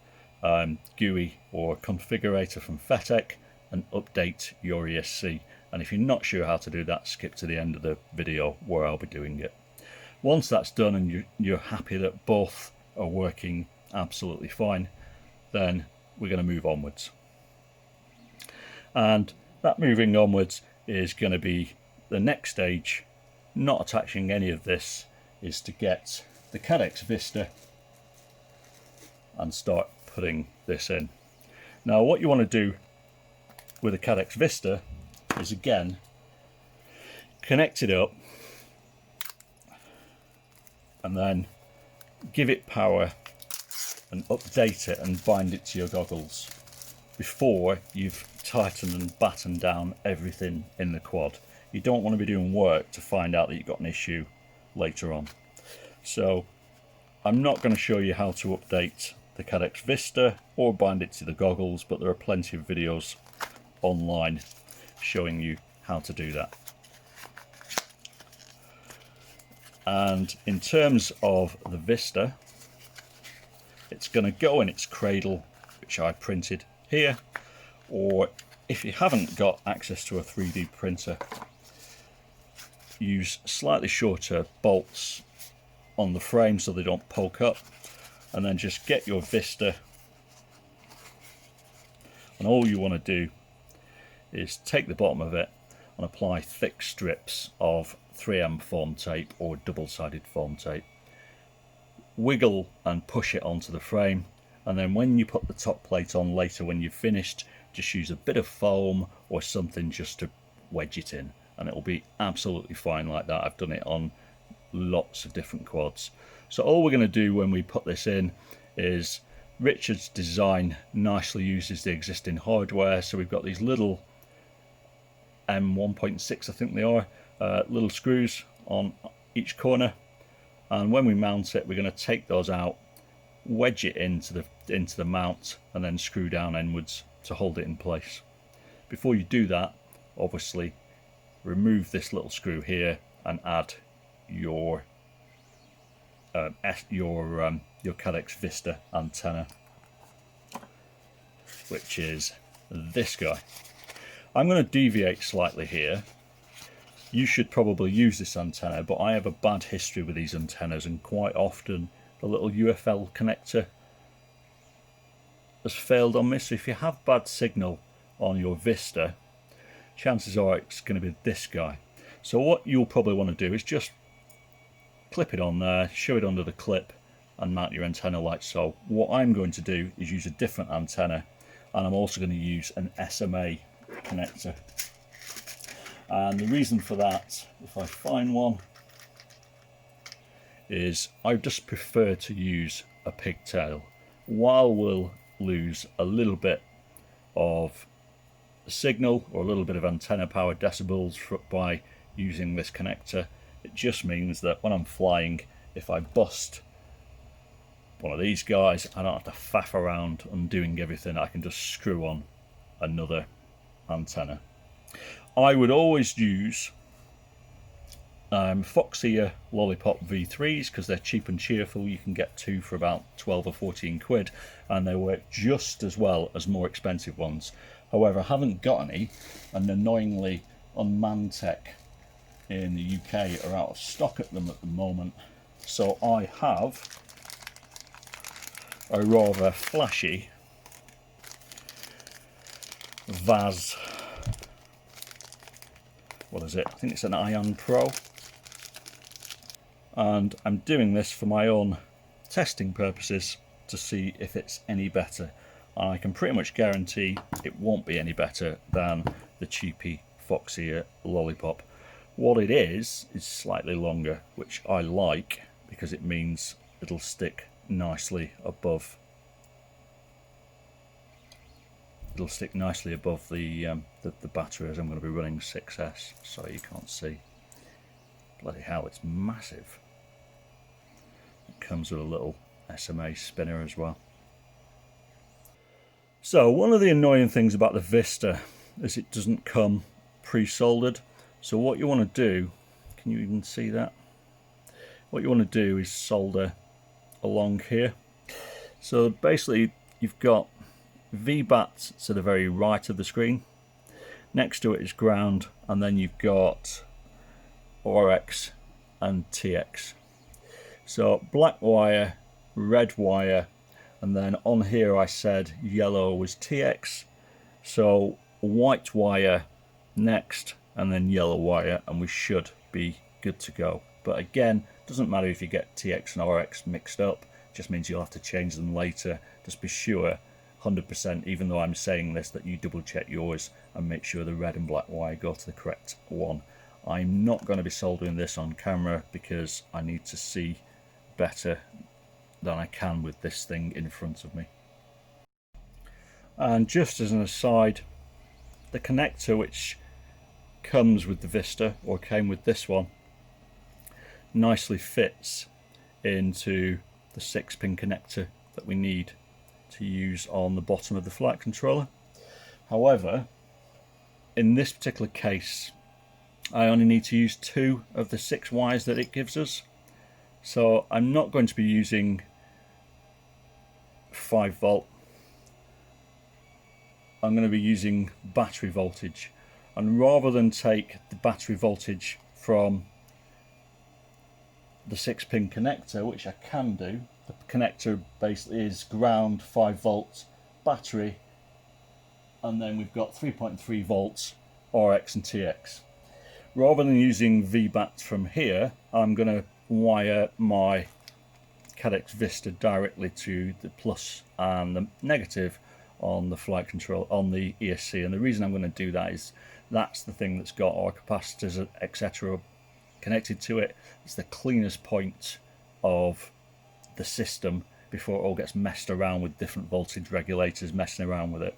GUI or configurator from Fettec and update your ESC. And if you're not sure how to do that, skip to the end of the video where I'll be doing it. Once that's done and you're happy that both are working absolutely fine, then we're going to move onwards. And that moving onwards is going to be the next stage. Not attaching any of this, is to get the Caddx Vista and start putting this in. Now what you want to do with the Caddx Vista is, again, connect it up and then give it power and update it and bind it to your goggles before you've tightened and battened down everything in the quad. You don't want to be doing work to find out that you've got an issue later on. So I'm not going to show you how to update the Caddx Vista or bind it to the goggles, but there are plenty of videos online showing you how to do that. And in terms of the Vista, it's going to go in its cradle, which I printed here, or if you haven't got access to a 3D printer, use slightly shorter bolts on the frame so they don't poke up, and then just get your Vista, and all you want to do is take the bottom of it and apply thick strips of 3M foam tape or double-sided foam tape. Wiggle and push it onto the frame, and then when you put the top plate on later when you've finished, just use a bit of foam or something just to wedge it in, and it'll be absolutely fine like that. I've done it on lots of different quads. So all we're going to do when we put this in is, Richards design nicely uses the existing hardware, so we've got these little M1.6 I think they are, little screws on each corner, and when we mount it we're going to take those out, wedge it into the mount, and then screw down inwards to hold it in place. Before you do that, obviously remove this little screw here and add your Caddx Vista antenna, which is this guy. I'm going to deviate slightly here. You should probably use this antenna, but I have a bad history with these antennas, and quite often the little UFL connector has failed on me. So if you have bad signal on your Vista, chances are it's going to be this guy. So what you'll probably want to do is just clip it on there, show it under the clip, and mount your antenna like so. What I'm going to do is use a different antenna, and I'm also going to use an SMA connector. And the reason for that, if I find one, is I just prefer to use a pigtail. While we'll lose a little bit of signal or a little bit of antenna power decibels by using this connector, it just means that when I'm flying, if I bust one of these guys, I don't have to faff around and doing everything. I can just screw on another antenna. I would always use Foxeer Lollipop V3s because they're cheap and cheerful. You can get two for about 12 or 14 quid, and they work just as well as more expensive ones. However, I haven't got any, and annoyingly Unmannedtech in the UK are out of stock at them at the moment. So I have a rather flashy Vaz, what is it? I think it's an Ion Pro, and I'm doing this for my own testing purposes to see if it's any better. And I can pretty much guarantee it won't be any better than the cheapy Foxy Lollipop. What it is slightly longer, which I like because it means it'll stick nicely above. It'll stick nicely above the battery, as I'm going to be running 6S. Sorry you can't see. Bloody hell, it's massive. It comes with a little SMA spinner as well. So one of the annoying things about the Vista is it doesn't come pre-soldered. So what you want to do, can you even see that? What you want to do is solder along here. So basically you've got VBAT to the very right of the screen. Next to it is ground, and then you've got RX and TX. So black wire, red wire, and then on here I said yellow was TX. So white wire next, and then yellow wire, and we should be good to go. But again, doesn't matter if you get TX and RX mixed up, it just means you'll have to change them later. Just be sure 100%, even though I'm saying this, that you double check yours and make sure the red and black wire go to the correct one. I'm not going to be soldering this on camera because I need to see better than I can with this thing in front of me. And just as an aside, the connector which comes with the Vista, or came with this one, nicely fits into the 6-pin connector that we need to use on the bottom of the flight controller. However, in this particular case, I only need to use 2 of the 6 wires that it gives us. So I'm not going to be using 5 volt. I'm going to be using battery voltage. And rather than take the battery voltage from the 6-pin connector, which I can do, the connector basically is ground, 5 volts, battery, and then we've got 3.3 volts RX and TX. Rather than using VBAT from here, I'm going to wire my Caddx Vista directly to the plus and the negative on the flight control, on the ESC. And the reason I'm going to do that is that's the thing that's got our capacitors, etc. connected to it. It's the cleanest point of the system before it all gets messed around with different voltage regulators messing around with it.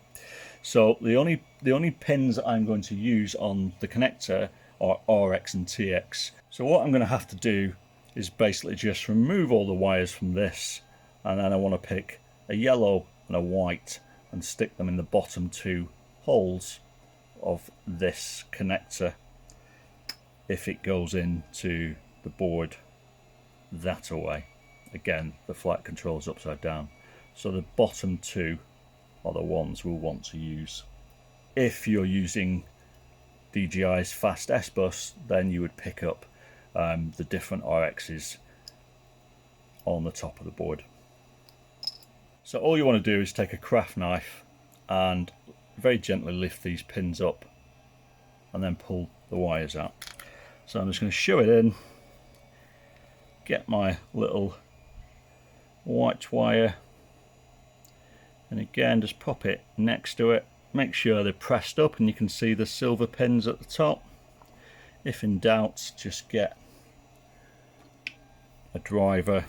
So the only pins I'm going to use on the connector are RX and TX. So what I'm going to have to do is basically just remove all the wires from this, and then I want to pick a yellow and a white and stick them in the bottom 2 holes of this connector if it goes into the board that way. Again, the flight control is upside down, so the bottom 2 are the ones we'll want to use. If you're using DJI's fast S bus, then you would pick up the different RXs on the top of the board. So all you want to do is take a craft knife and very gently lift these pins up and then pull the wires out. So I'm just going to shove it in, get my little white wire, and again just pop it next to it. Make sure they're pressed up and you can see the silver pins at the top. If in doubt, just get a driver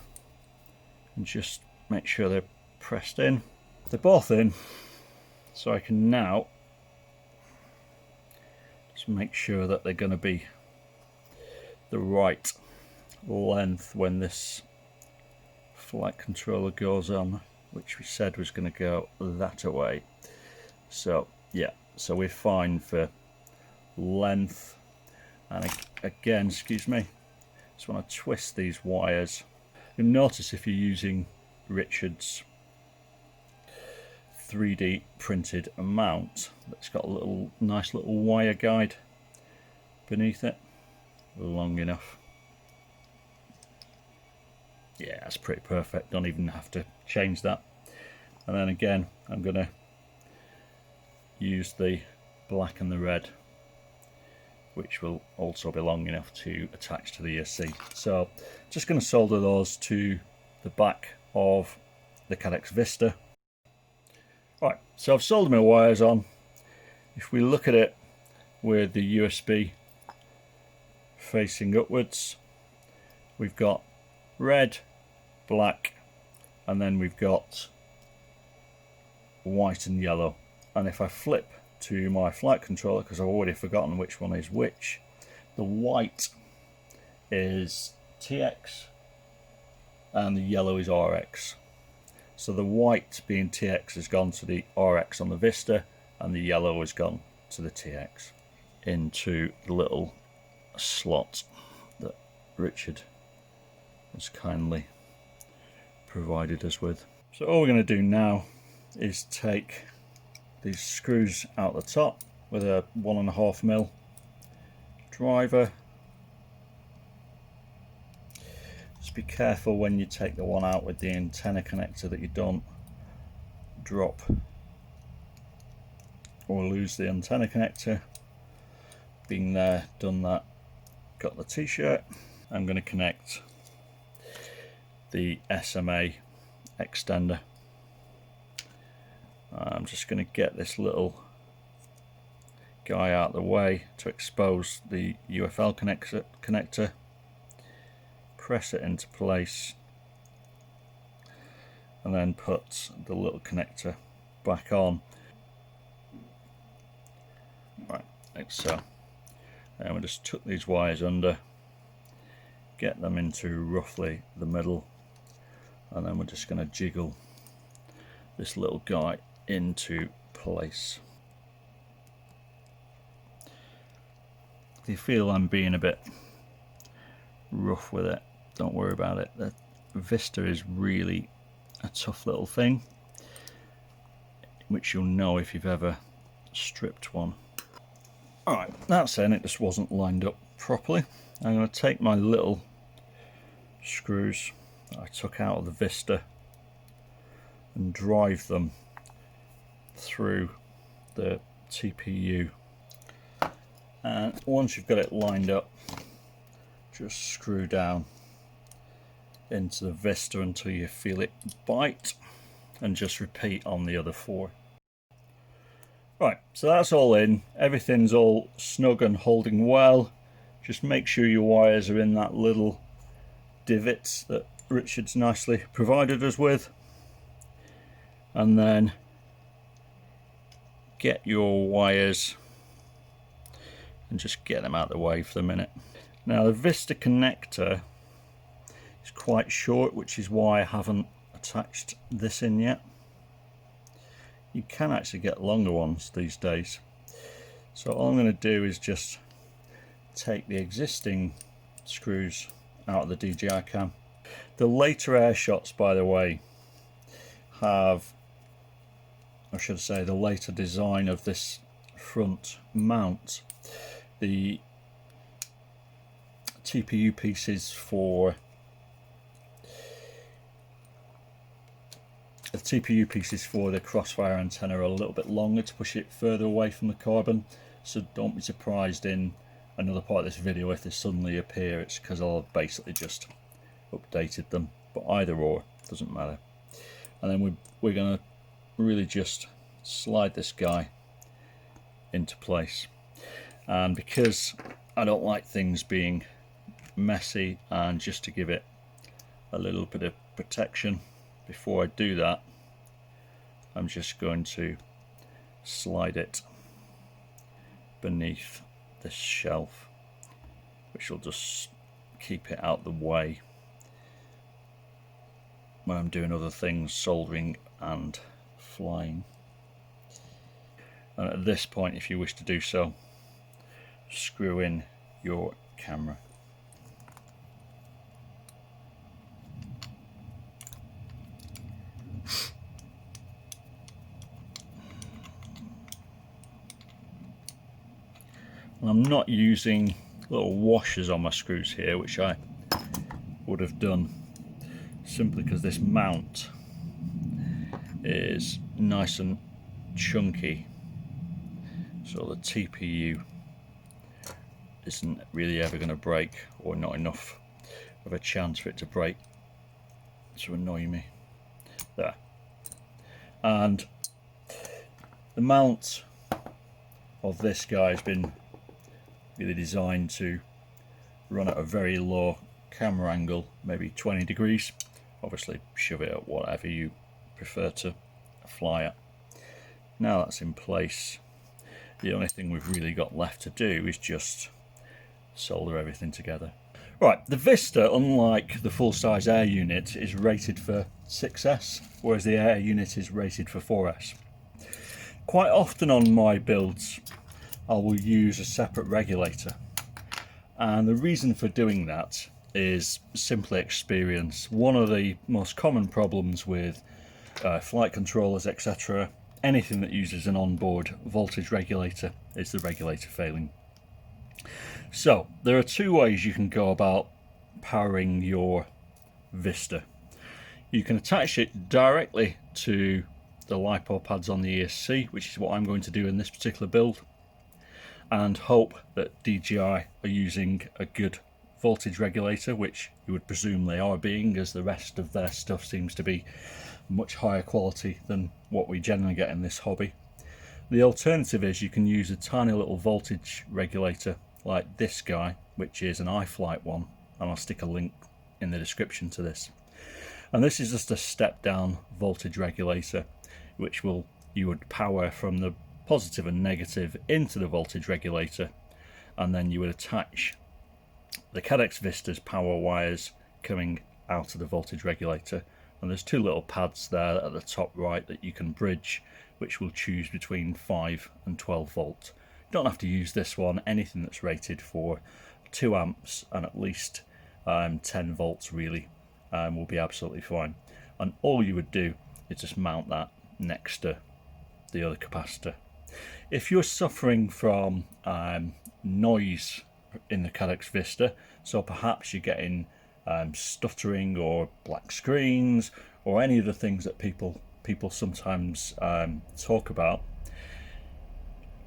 and just make sure they're pressed in. They're both in, so I can now just make sure that they're going to be the right length when this flight controller goes on, which we said was going to go that way. So yeah, so we're fine for length. And again, excuse me, just want to twist these wires. You'll notice if you're using Richards 3D printed mount, that's got a little nice little wire guide beneath it, long enough. Yeah, that's pretty perfect, don't even have to change that. And then again, I'm going to use the black and the red, which will also be long enough to attach to the ESC. So just going to solder those to the back of the Caddx Vista. Right, so I've soldered my wires on. If we look at it with the USB facing upwards, we've got red, black, and then we've got white and yellow. And if I flip to my flight controller, because I've already forgotten which one is which, the white is TX and the yellow is RX. So the white being TX has gone to the RX on the Vista, and the yellow has gone to the TX into the little slot that Richard has kindly provided us with. So all we're going to do now is take these screws out the top with a 1.5mm driver. Just be careful when you take the one out with the antenna connector that you don't drop or lose the antenna connector. Been there, done that, got the t-shirt. I'm going to connect the SMA extender. I'm just going to get this little guy out of the way to expose the UFL connector. Press it into place and then put the little connector back on. Right, like so. And we'll just tuck these wires under, get them into roughly the middle, and then we're just going to jiggle this little guy into place. If you feel I'm being a bit rough with it, don't worry about it. The Vista is really a tough little thing, which you'll know if you've ever stripped one. Alright, that's it, it just wasn't lined up properly. I'm going to take my little screws that I took out of the Vista and drive them through the TPU. And once you've got it lined up, just screw down into the Vista until you feel it bite, and just repeat on the other 4. Right, so that's all in, everything's all snug and holding well. Just make sure your wires are in that little divots that Richard's nicely provided us with, and then get your wires and just get them out of the way for the minute. Now the Vista connector is quite short, which is why I haven't attached this in yet. You can actually get longer ones these days. So all I'm going to do is just take the existing screws out of the DJI cam. The later Airshots, by the way, have, I should say, the later design of this front mount. The TPU pieces for the Crossfire antenna are a little bit longer to push it further away from the carbon, so don't be surprised in another part of this video if they suddenly appear. It's because I've basically just updated them, but either or, doesn't matter. And then we're going to really just slide this guy into place, and because I don't like things being messy, and just to give it a little bit of protection before I do that, I'm just going to slide it beneath this shelf, which will just keep it out the way when I'm doing other things, soldering and flying. And at this point, if you wish to do so, screw in your camera. And I'm not using little washers on my screws here, which I would have done, simply because this mount is nice and chunky, so the TPU isn't really ever going to break, or not enough of a chance for it to break to annoy me. There. And the mount of this guy has been really designed to run at a very low camera angle, maybe 20 degrees. Obviously shove it at whatever you prefer to fly at. Now that's in place, the only thing we've really got left to do is just solder everything together. Right, the Vista, unlike the full-size Air unit, is rated for 6S, whereas the Air unit is rated for 4S. Quite often on my builds I will use a separate regulator, and the reason for doing that is simply experience. One of the most common problems with flight controllers, etc., anything that uses an onboard voltage regulator, is the regulator failing. So there are two ways you can go about powering your Vista. You can attach it directly to the LiPo pads on the ESC, which is what I'm going to do in this particular build, and hope that DJI are using a good voltage regulator, which you would presume they are being, as the rest of their stuff seems to be much higher quality than what we generally get in this hobby. The alternative is you can use a tiny little voltage regulator like this guy, which is an iFlight one, and I'll stick a link in the description to this. And this is just a step down voltage regulator, which you would power from the positive and negative into the voltage regulator, and then you would attach the Caddx Vista's power wires coming out of the voltage regulator, and there's two little pads there at the top right that you can bridge, which will choose between 5 and 12 volt. You don't have to use this one. Anything that's rated for 2 amps and at least 10 volts really will be absolutely fine. And all you would do is just mount that next to the other capacitor. If you're suffering from noise in the Caddx Vista, so perhaps you're getting stuttering or black screens or any of the things that people sometimes talk about,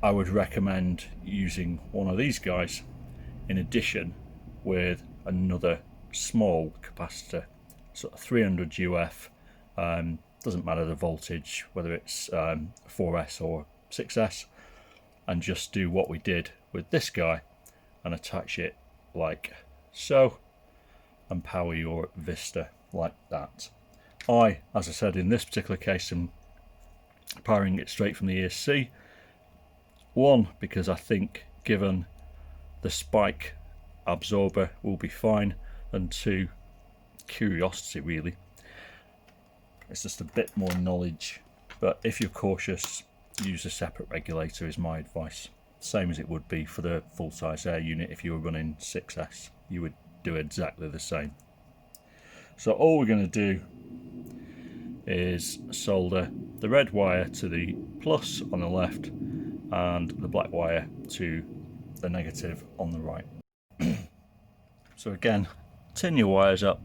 I would recommend using one of these guys in addition with another small capacitor, sort of 300 UF. Doesn't matter the voltage, whether it's 4S or 6S, and just do what we did with this guy and attach it like so and power your Vista like that. As I said, in this particular case, am powering it straight from the ESC. One, because I think given the spike absorber will be fine, and two, curiosity really. It's just a bit more knowledge, but if you're cautious, use a separate regulator is my advice. Same as it would be for the full-size Air unit. If you were running 6S, you would do exactly the same. So all we're going to do is solder the red wire to the plus on the left and the black wire to the negative on the right. So again, tin your wires up.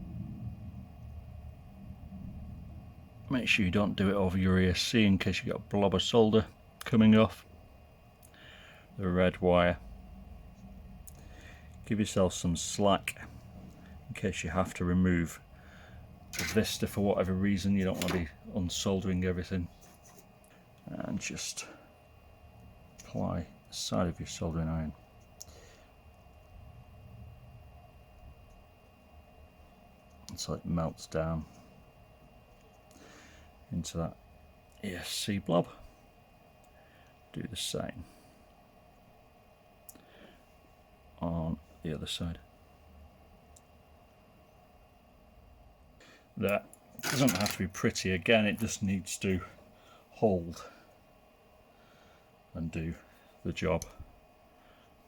Make sure you don't do it over your ESC in case you've got a blob of solder coming off the red wire. Give yourself some slack in case you have to remove the Vista for whatever reason. You don't want to be unsoldering everything. And just apply the side of your soldering iron. Until it melts down into that ESC blob. Do the same on the other side. That doesn't have to be pretty. Again, it just needs to hold and do the job.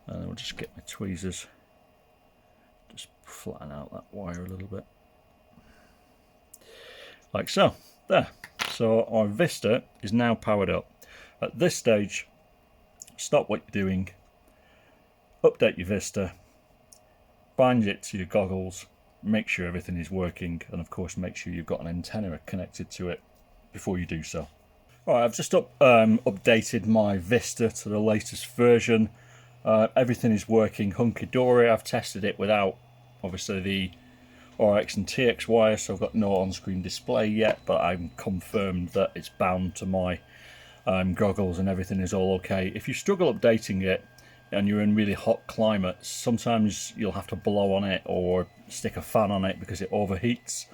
And then we'll just get my tweezers, just flatten out that wire a little bit, like so. There. So our Vista is now powered up. At this stage, stop what you're doing, update your Vista, bind it to your goggles, make sure everything is working, and of course make sure you've got an antenna connected to it before you do so. Alright, I've just updated my Vista to the latest version. Everything is working hunky-dory. I've tested it without, obviously, the RX and TX wires, so I've got no on-screen display yet, but I'm confirmed that it's bound to my goggles and everything is all okay. If you struggle updating it and you're in really hot climates, sometimes you'll have to blow on it or stick a fan on it because it overheats.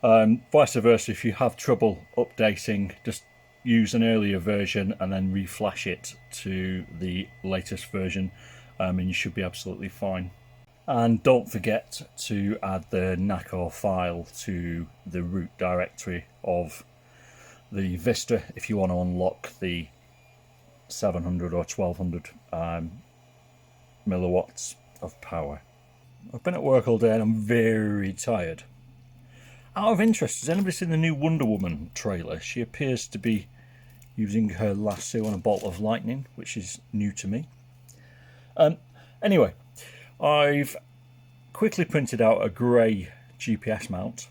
Vice versa, if you have trouble updating, just use an earlier version and then reflash it to the latest version, and you should be absolutely fine. And don't forget to add the nano file to the root directory of the Vista if you want to unlock the 700 or 1200 milliwatts of power. I've been at work all day and I'm very tired. Out of interest, has anybody seen the new Wonder Woman trailer? She appears to be using her lasso on a bolt of lightning, which is new to me. Anyway, I've quickly printed out a grey GPS mount,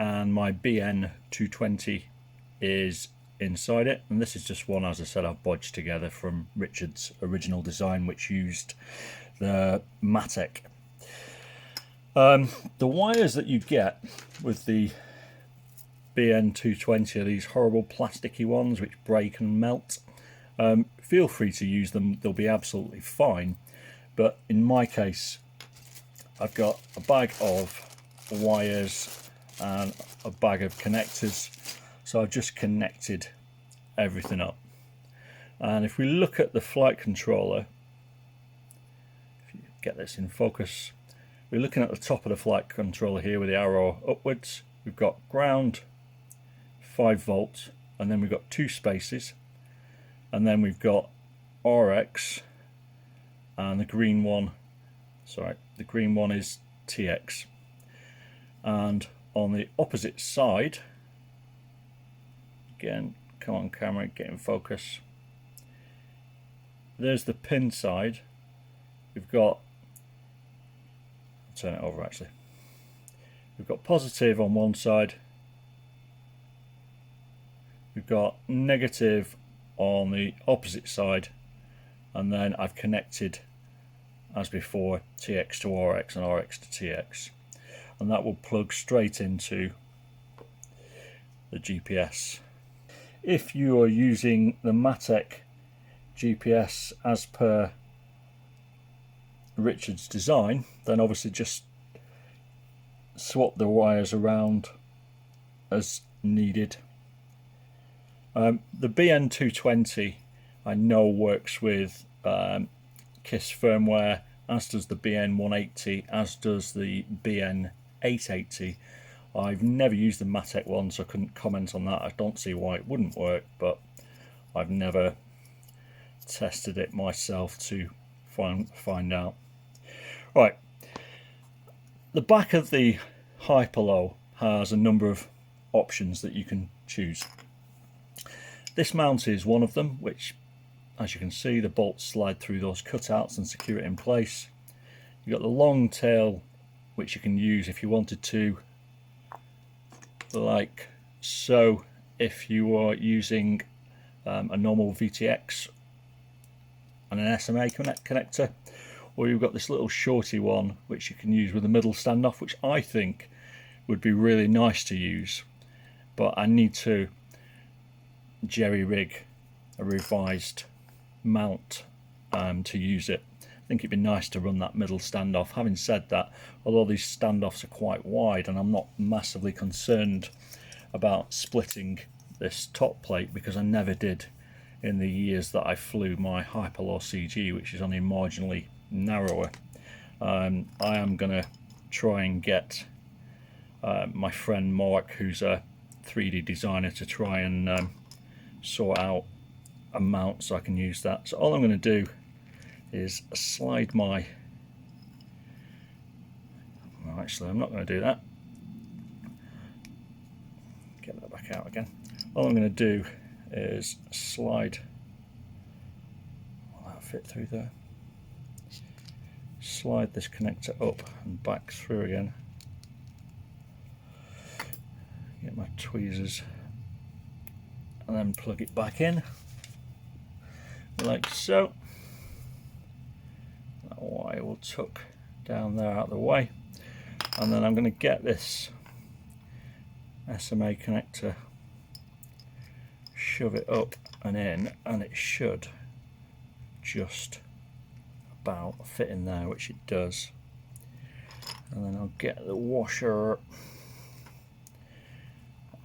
and my BN220 is inside it, and this is just one, as I said, I've bodged together from Richards' original design, which used the Matec. The wires that you get with the BN220 are these horrible plasticky ones which break and melt. Feel free to use them, they'll be absolutely fine, but in my case I've got a bag of wires and a bag of connectors, so I've just connected everything up. And if we look at the flight controller, if you get this in focus, we're looking at the top of the flight controller here with the arrow upwards. We've got ground, 5 volts, and then we've got 2 spaces, and then we've got RX, and the green one, sorry, the green one is TX. And on the opposite side, again, come on camera, get in focus, there's the pin side. We've got, I'll turn it over actually, we've got positive on one side, we've got negative on the opposite side, and then I've connected, as before, TX to RX and RX to TX, and that will plug straight into the GPS. If you are using the Matec GPS as per Richards' design, then obviously just swap the wires around as needed. The BN220 I know works with KISS firmware, as does the BN180, as does the BN880. I've never used the Matec one, so I couldn't comment on that. I don't see why it wouldn't work, but I've never tested it myself to find out. Right, the back of the Hyperlow has a number of options that you can choose. This mount is one of them, which, as you can see, the bolts slide through those cutouts and secure it in place. You've got the long tail, which you can use if you wanted to, like so, if you are using a normal VTX and an SMA connector, or you've got this little shorty one which you can use with a middle standoff, which I think would be really nice to use, but I need to jerry rig a revised mount to use it. I think it'd be nice to run that middle standoff. Having said that, although these standoffs are quite wide, and I'm not massively concerned about splitting this top plate, because I never did in the years that I flew my Hyperlow CG, which is only marginally narrower. I am going to try and get my friend Mark, who's a 3D designer, to try and sort out a mount so I can use that. So all I'm going to do is slide my, well, actually I'm not going to do that, get that back out again. All I'm going to do is slide, will that fit through there? Slide this connector up and back through again, get my tweezers, and then plug it back in like so. tuck down there out of the way, and then I'm going to get this SMA connector, shove it up and in, and it should just about fit in there, which it does. And then I'll get the washer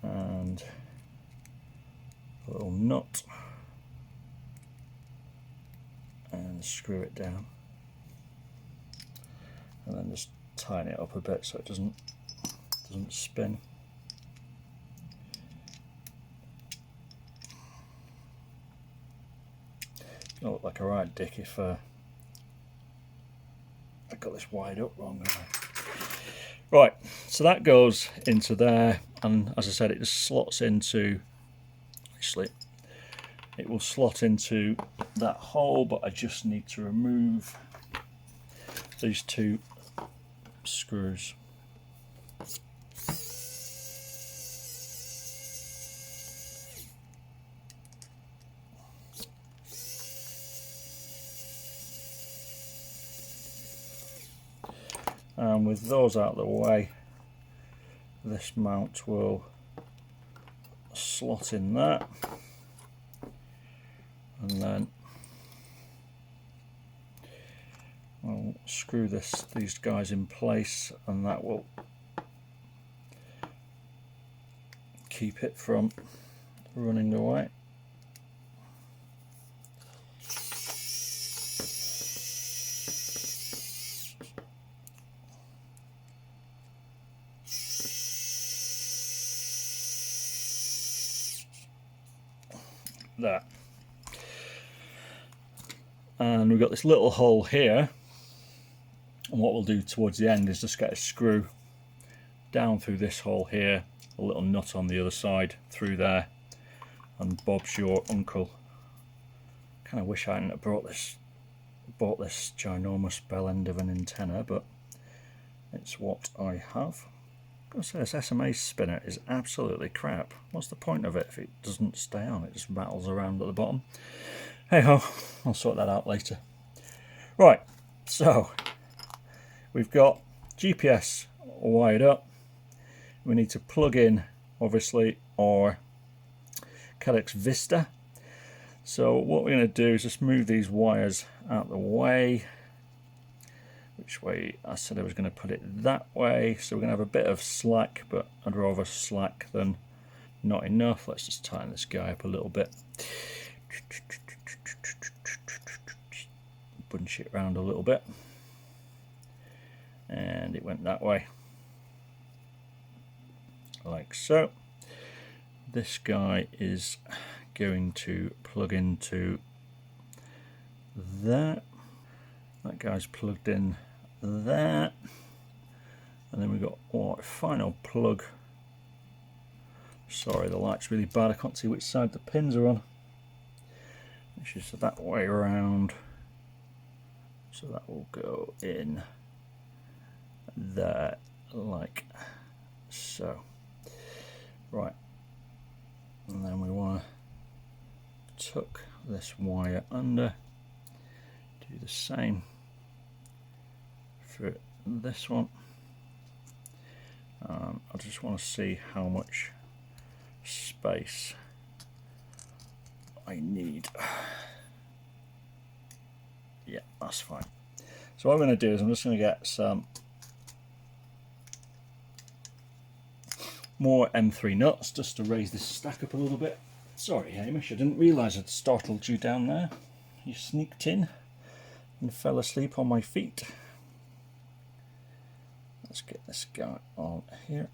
and a little nut and screw it down, and then just tighten it up a bit so it doesn't spin. It'll look like a right dick if I got this wired up wrong. Right, so that goes into there, and as I said, it just slots into, actually it will slot into that hole, but I just need to remove these two screws. And with those out of the way, this mount will slot in that, and then I'll screw these guys in place, and that will keep it from running away. That, and we've got this little hole here, and what we'll do towards the end is just get a screw down through this hole here, a little nut on the other side through there, and Bob's your uncle. Kind of wish I hadn't bought this ginormous bell end of an antenna, but it's what I have. I say, this SMA spinner is absolutely crap. What's the point of it if it doesn't stay on? It just rattles around at the bottom. Hey ho, I'll sort that out later. Right, so we've got GPS wired up. We need to plug in, obviously, our Caddx Vista. So what we're going to do is just move these wires out the way. Which way? I said I was going to put it that way, so we're going to have a bit of slack, but I'd rather slack than not enough. Let's just tighten this guy up a little bit, bunch it around a little bit, and it went that way, like so. This guy is going to plug into that. That guy's plugged in there, and then we've got our final plug. Sorry, the light's really bad, I can't see which side the pins are on, which is that way around, so that will go in there like so. Right, and then we want to tuck this wire under, do the same for this one. I just want to see how much space I need. Yeah, that's fine. So what I'm going to do is I'm just going to get some more M3 nuts just to raise this stack up a little bit. Sorry Hamish, I didn't realise I'd startled you down there. You sneaked in and fell asleep on my feet. Let's get this guy on here.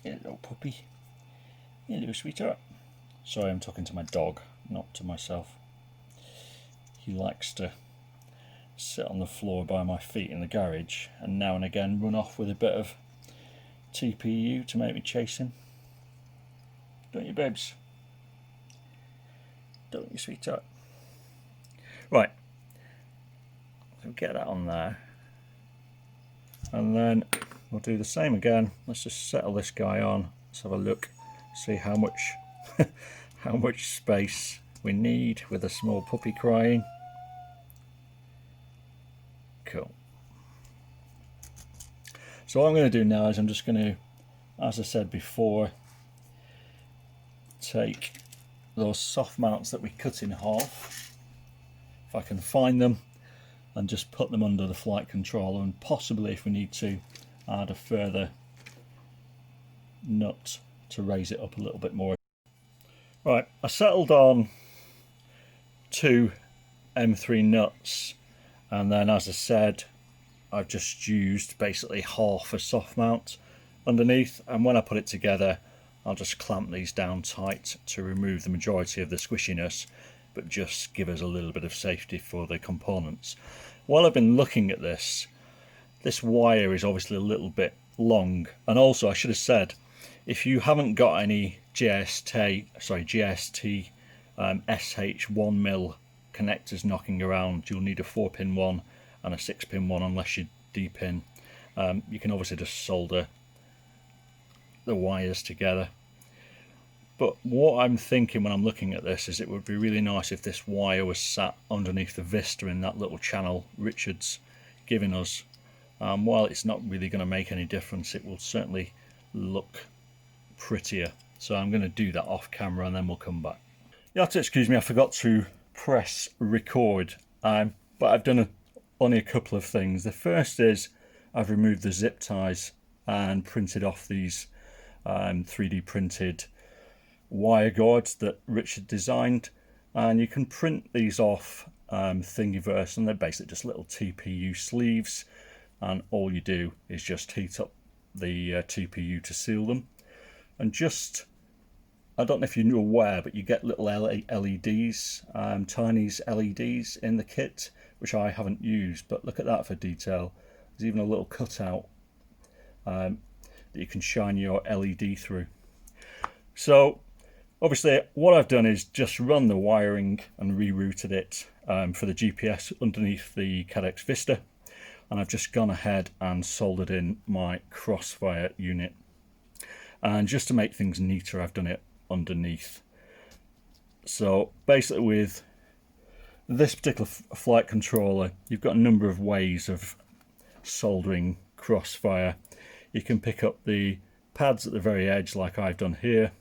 Hello puppy. Hello sweetheart. Sorry, I'm talking to my dog, not to myself. He likes to sit on the floor by my feet in the garage and now and again run off with a bit of TPU to make me chase him. Don't you, babes? Don't you, sweetheart? Right, so get that on there, and then we'll do the same again. Let's just settle this guy on. Let's have a look, see how much how much space we need with a small puppy crying. Cool. So what I'm going to do now is I'm just going to, as I said before, take those soft mounts that we cut in half, if I can find them, and just put them under the flight controller, and possibly, if we need to, add a further nut to raise it up a little bit more. Right, I settled on 2 M3 nuts, and then, as I said, I've just used basically half a soft mount underneath, and when I put it together I'll just clamp these down tight to remove the majority of the squishiness, but just give us a little bit of safety for the components. While I've been looking at this wire is obviously a little bit long, and also I should have said, if you haven't got any JST SH 1mm connectors knocking around, you'll need a 4-pin one and a 6-pin one, unless you D-pin. You can obviously just solder the wires together. But what I'm thinking when I'm looking at this is it would be really nice if this wire was sat underneath the Vista in that little channel Richards giving us. While it's not really going to make any difference, it will certainly look prettier. So I'm going to do that off camera and then we'll come back. You have to excuse me, I forgot to press record, but I've done only a couple of things. The first is I've removed the zip ties and printed off these 3D printed wire guards that Richard designed, and you can print these off Thingiverse, and they're basically just little TPU sleeves, and all you do is just heat up the TPU to seal them. And just, I don't know if you're aware, but you get little LEDs, tiny LEDs in the kit, which I haven't used, but look at that for detail. There's even a little cutout that you can shine your LED through. So obviously what I've done is just run the wiring and rerouted it for the GPS underneath the Caddx Vista, and I've just gone ahead and soldered in my Crossfire unit. And just to make things neater, I've done it underneath. So basically with this particular flight controller, you've got a number of ways of soldering Crossfire. You can pick up the pads at the very edge like I've done here.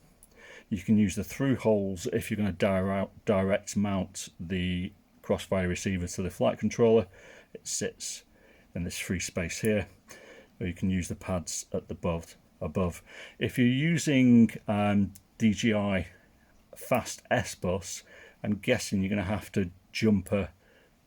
You can use the through holes if you're going to direct mount the Crossfire receiver to the flight controller. It sits in this free space here. Or you can use the pads at the above. If you're using DJI Fast S bus, I'm guessing you're going to have to jumper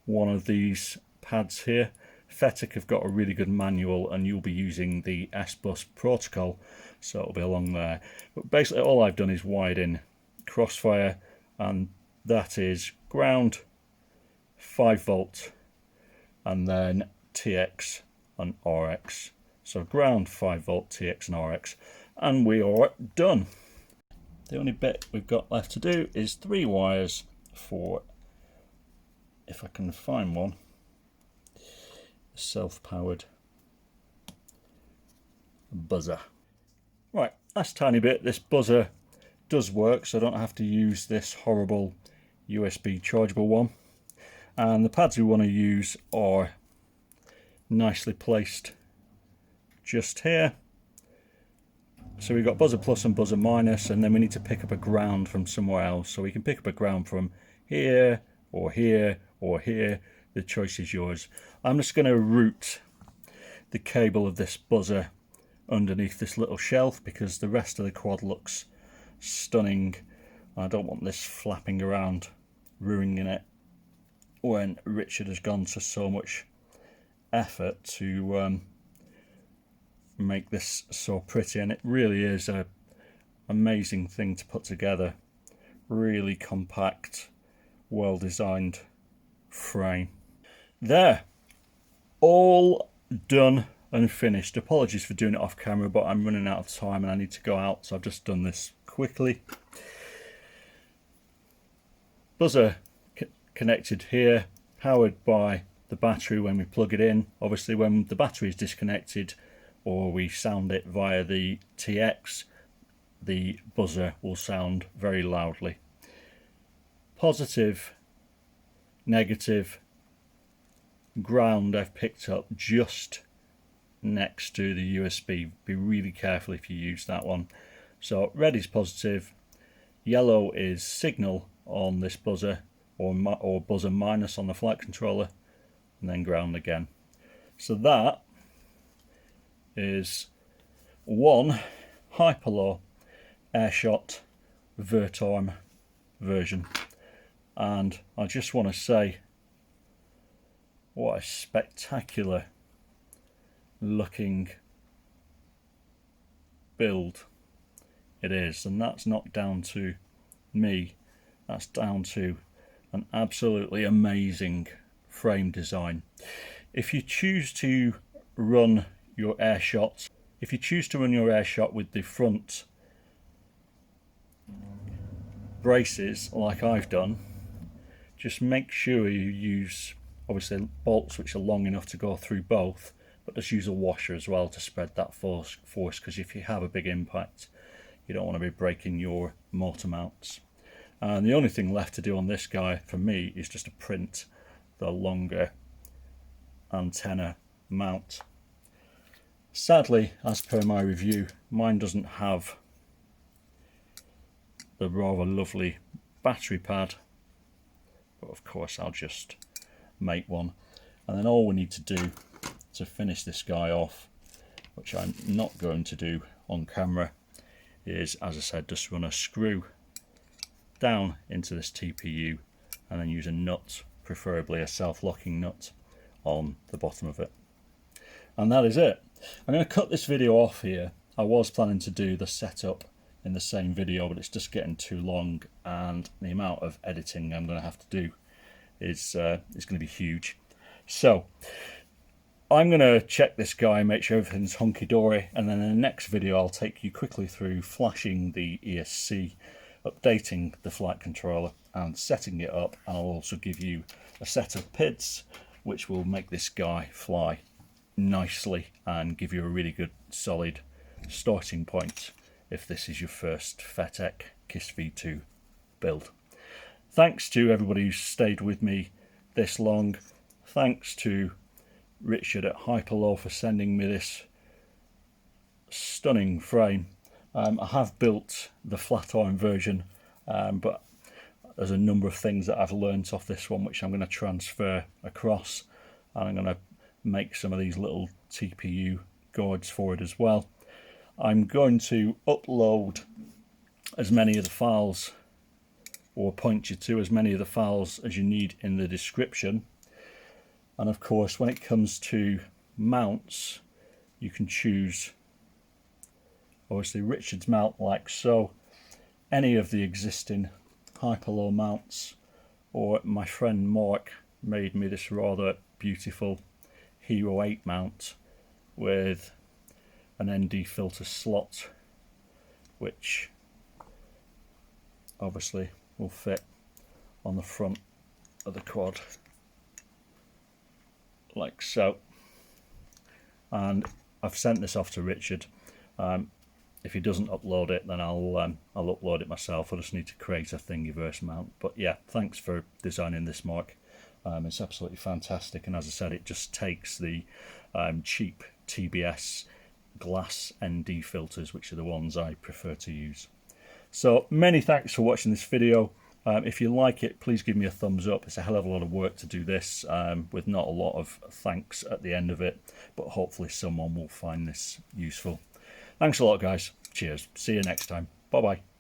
one of these pads here. Fettec have got a really good manual, and you'll be using the S bus protocol, so it'll be along there. But basically all I've done is wired in Crossfire, and that is ground, 5 volt, and then TX and RX. So ground, 5 volt, TX and RX, and we are done. The only bit we've got left to do is 3 wires for, if I can find one, self-powered buzzer. Right, last tiny bit. This buzzer does work, so I don't have to use this horrible USB chargeable one. And the pads we want to use are nicely placed just here. So we've got buzzer plus and buzzer minus, and then we need to pick up a ground from somewhere else. So we can pick up a ground from here or here or here. The choice is yours. I'm just going to route the cable of this buzzer underneath this little shelf because the rest of the quad looks stunning. I don't want this flapping around, ruining it when Richard has gone to so much effort to make this so pretty, and it really is an amazing thing to put together. Really compact, well designed frame. There, all done and finished. Apologies for doing it off camera, but I'm running out of time and I need to go out, so I've just done this quickly. Buzzer connected here, powered by the battery when we plug it in. Obviously when the battery is disconnected or we sound it via the TX, the buzzer will sound very loudly. positive, negative, ground I've picked up just next to the USB. Be really careful if you use that one. So red is positive, yellow is signal on this buzzer, or buzzer minus on the flight controller, and then ground again. So that is one Hyperlow Airshot vert arm version, and I just want to say what a spectacular looking build it is, and that's not down to me, that's down to an absolutely amazing frame design. If you choose to run your Airshot, with the front braces like I've done, just make sure you use obviously bolts which are long enough to go through both, but just use a washer as well to spread that force, because if you have a big impact you don't want to be breaking your motor mounts. And the only thing left to do on this guy for me is just to print the longer antenna mount. Sadly, as per my review, mine doesn't have the rather lovely battery pad, but of course I'll just make one. And then all we need to do to finish this guy off, which I'm not going to do on camera, is, as I said, just run a screw down into this TPU and then use a nut, preferably a self-locking nut, on the bottom of it. And that is it. I'm going to cut this video off here. I was planning to do the setup in the same video, but it's just getting too long, and the amount of editing I'm going to have to do is going to be huge. So I'm going to check this guy, make sure everything's hunky-dory, and then in the next video I'll take you quickly through flashing the ESC, updating the flight controller and setting it up, and I'll also give you a set of PIDs which will make this guy fly nicely and give you a really good solid starting point if this is your first Fettec KISS V2 build. Thanks to everybody who's stayed with me this long. Thanks to Richard at Hyperlow for sending me this stunning frame. I have built the flat iron version, but there's a number of things that I've learnt off this one which I'm going to transfer across, and I'm going to make some of these little TPU guards for it as well. I'm going to upload as many of the files, or point you to as many of the files as you need in the description. And of course, when it comes to mounts, you can choose obviously Richards mount like so, any of the existing Hyperlow mounts, or my friend Mark made me this rather beautiful Hero 8 mount with an ND filter slot, which obviously will fit on the front of the quad like so. And I've sent this off to Richard. If he doesn't upload it, then I'll upload it myself. I just need to create a Thingiverse mount. But yeah, thanks for designing this, Mark. It's absolutely fantastic, and as I said, it just takes the cheap TBS glass ND filters, which are the ones I prefer to use. So many thanks for watching this video. If you like it, please give me a thumbs up. It's a hell of a lot of work to do this, with not a lot of thanks at the end of it, but hopefully someone will find this useful. Thanks a lot, guys. Cheers. See you next time. Bye bye.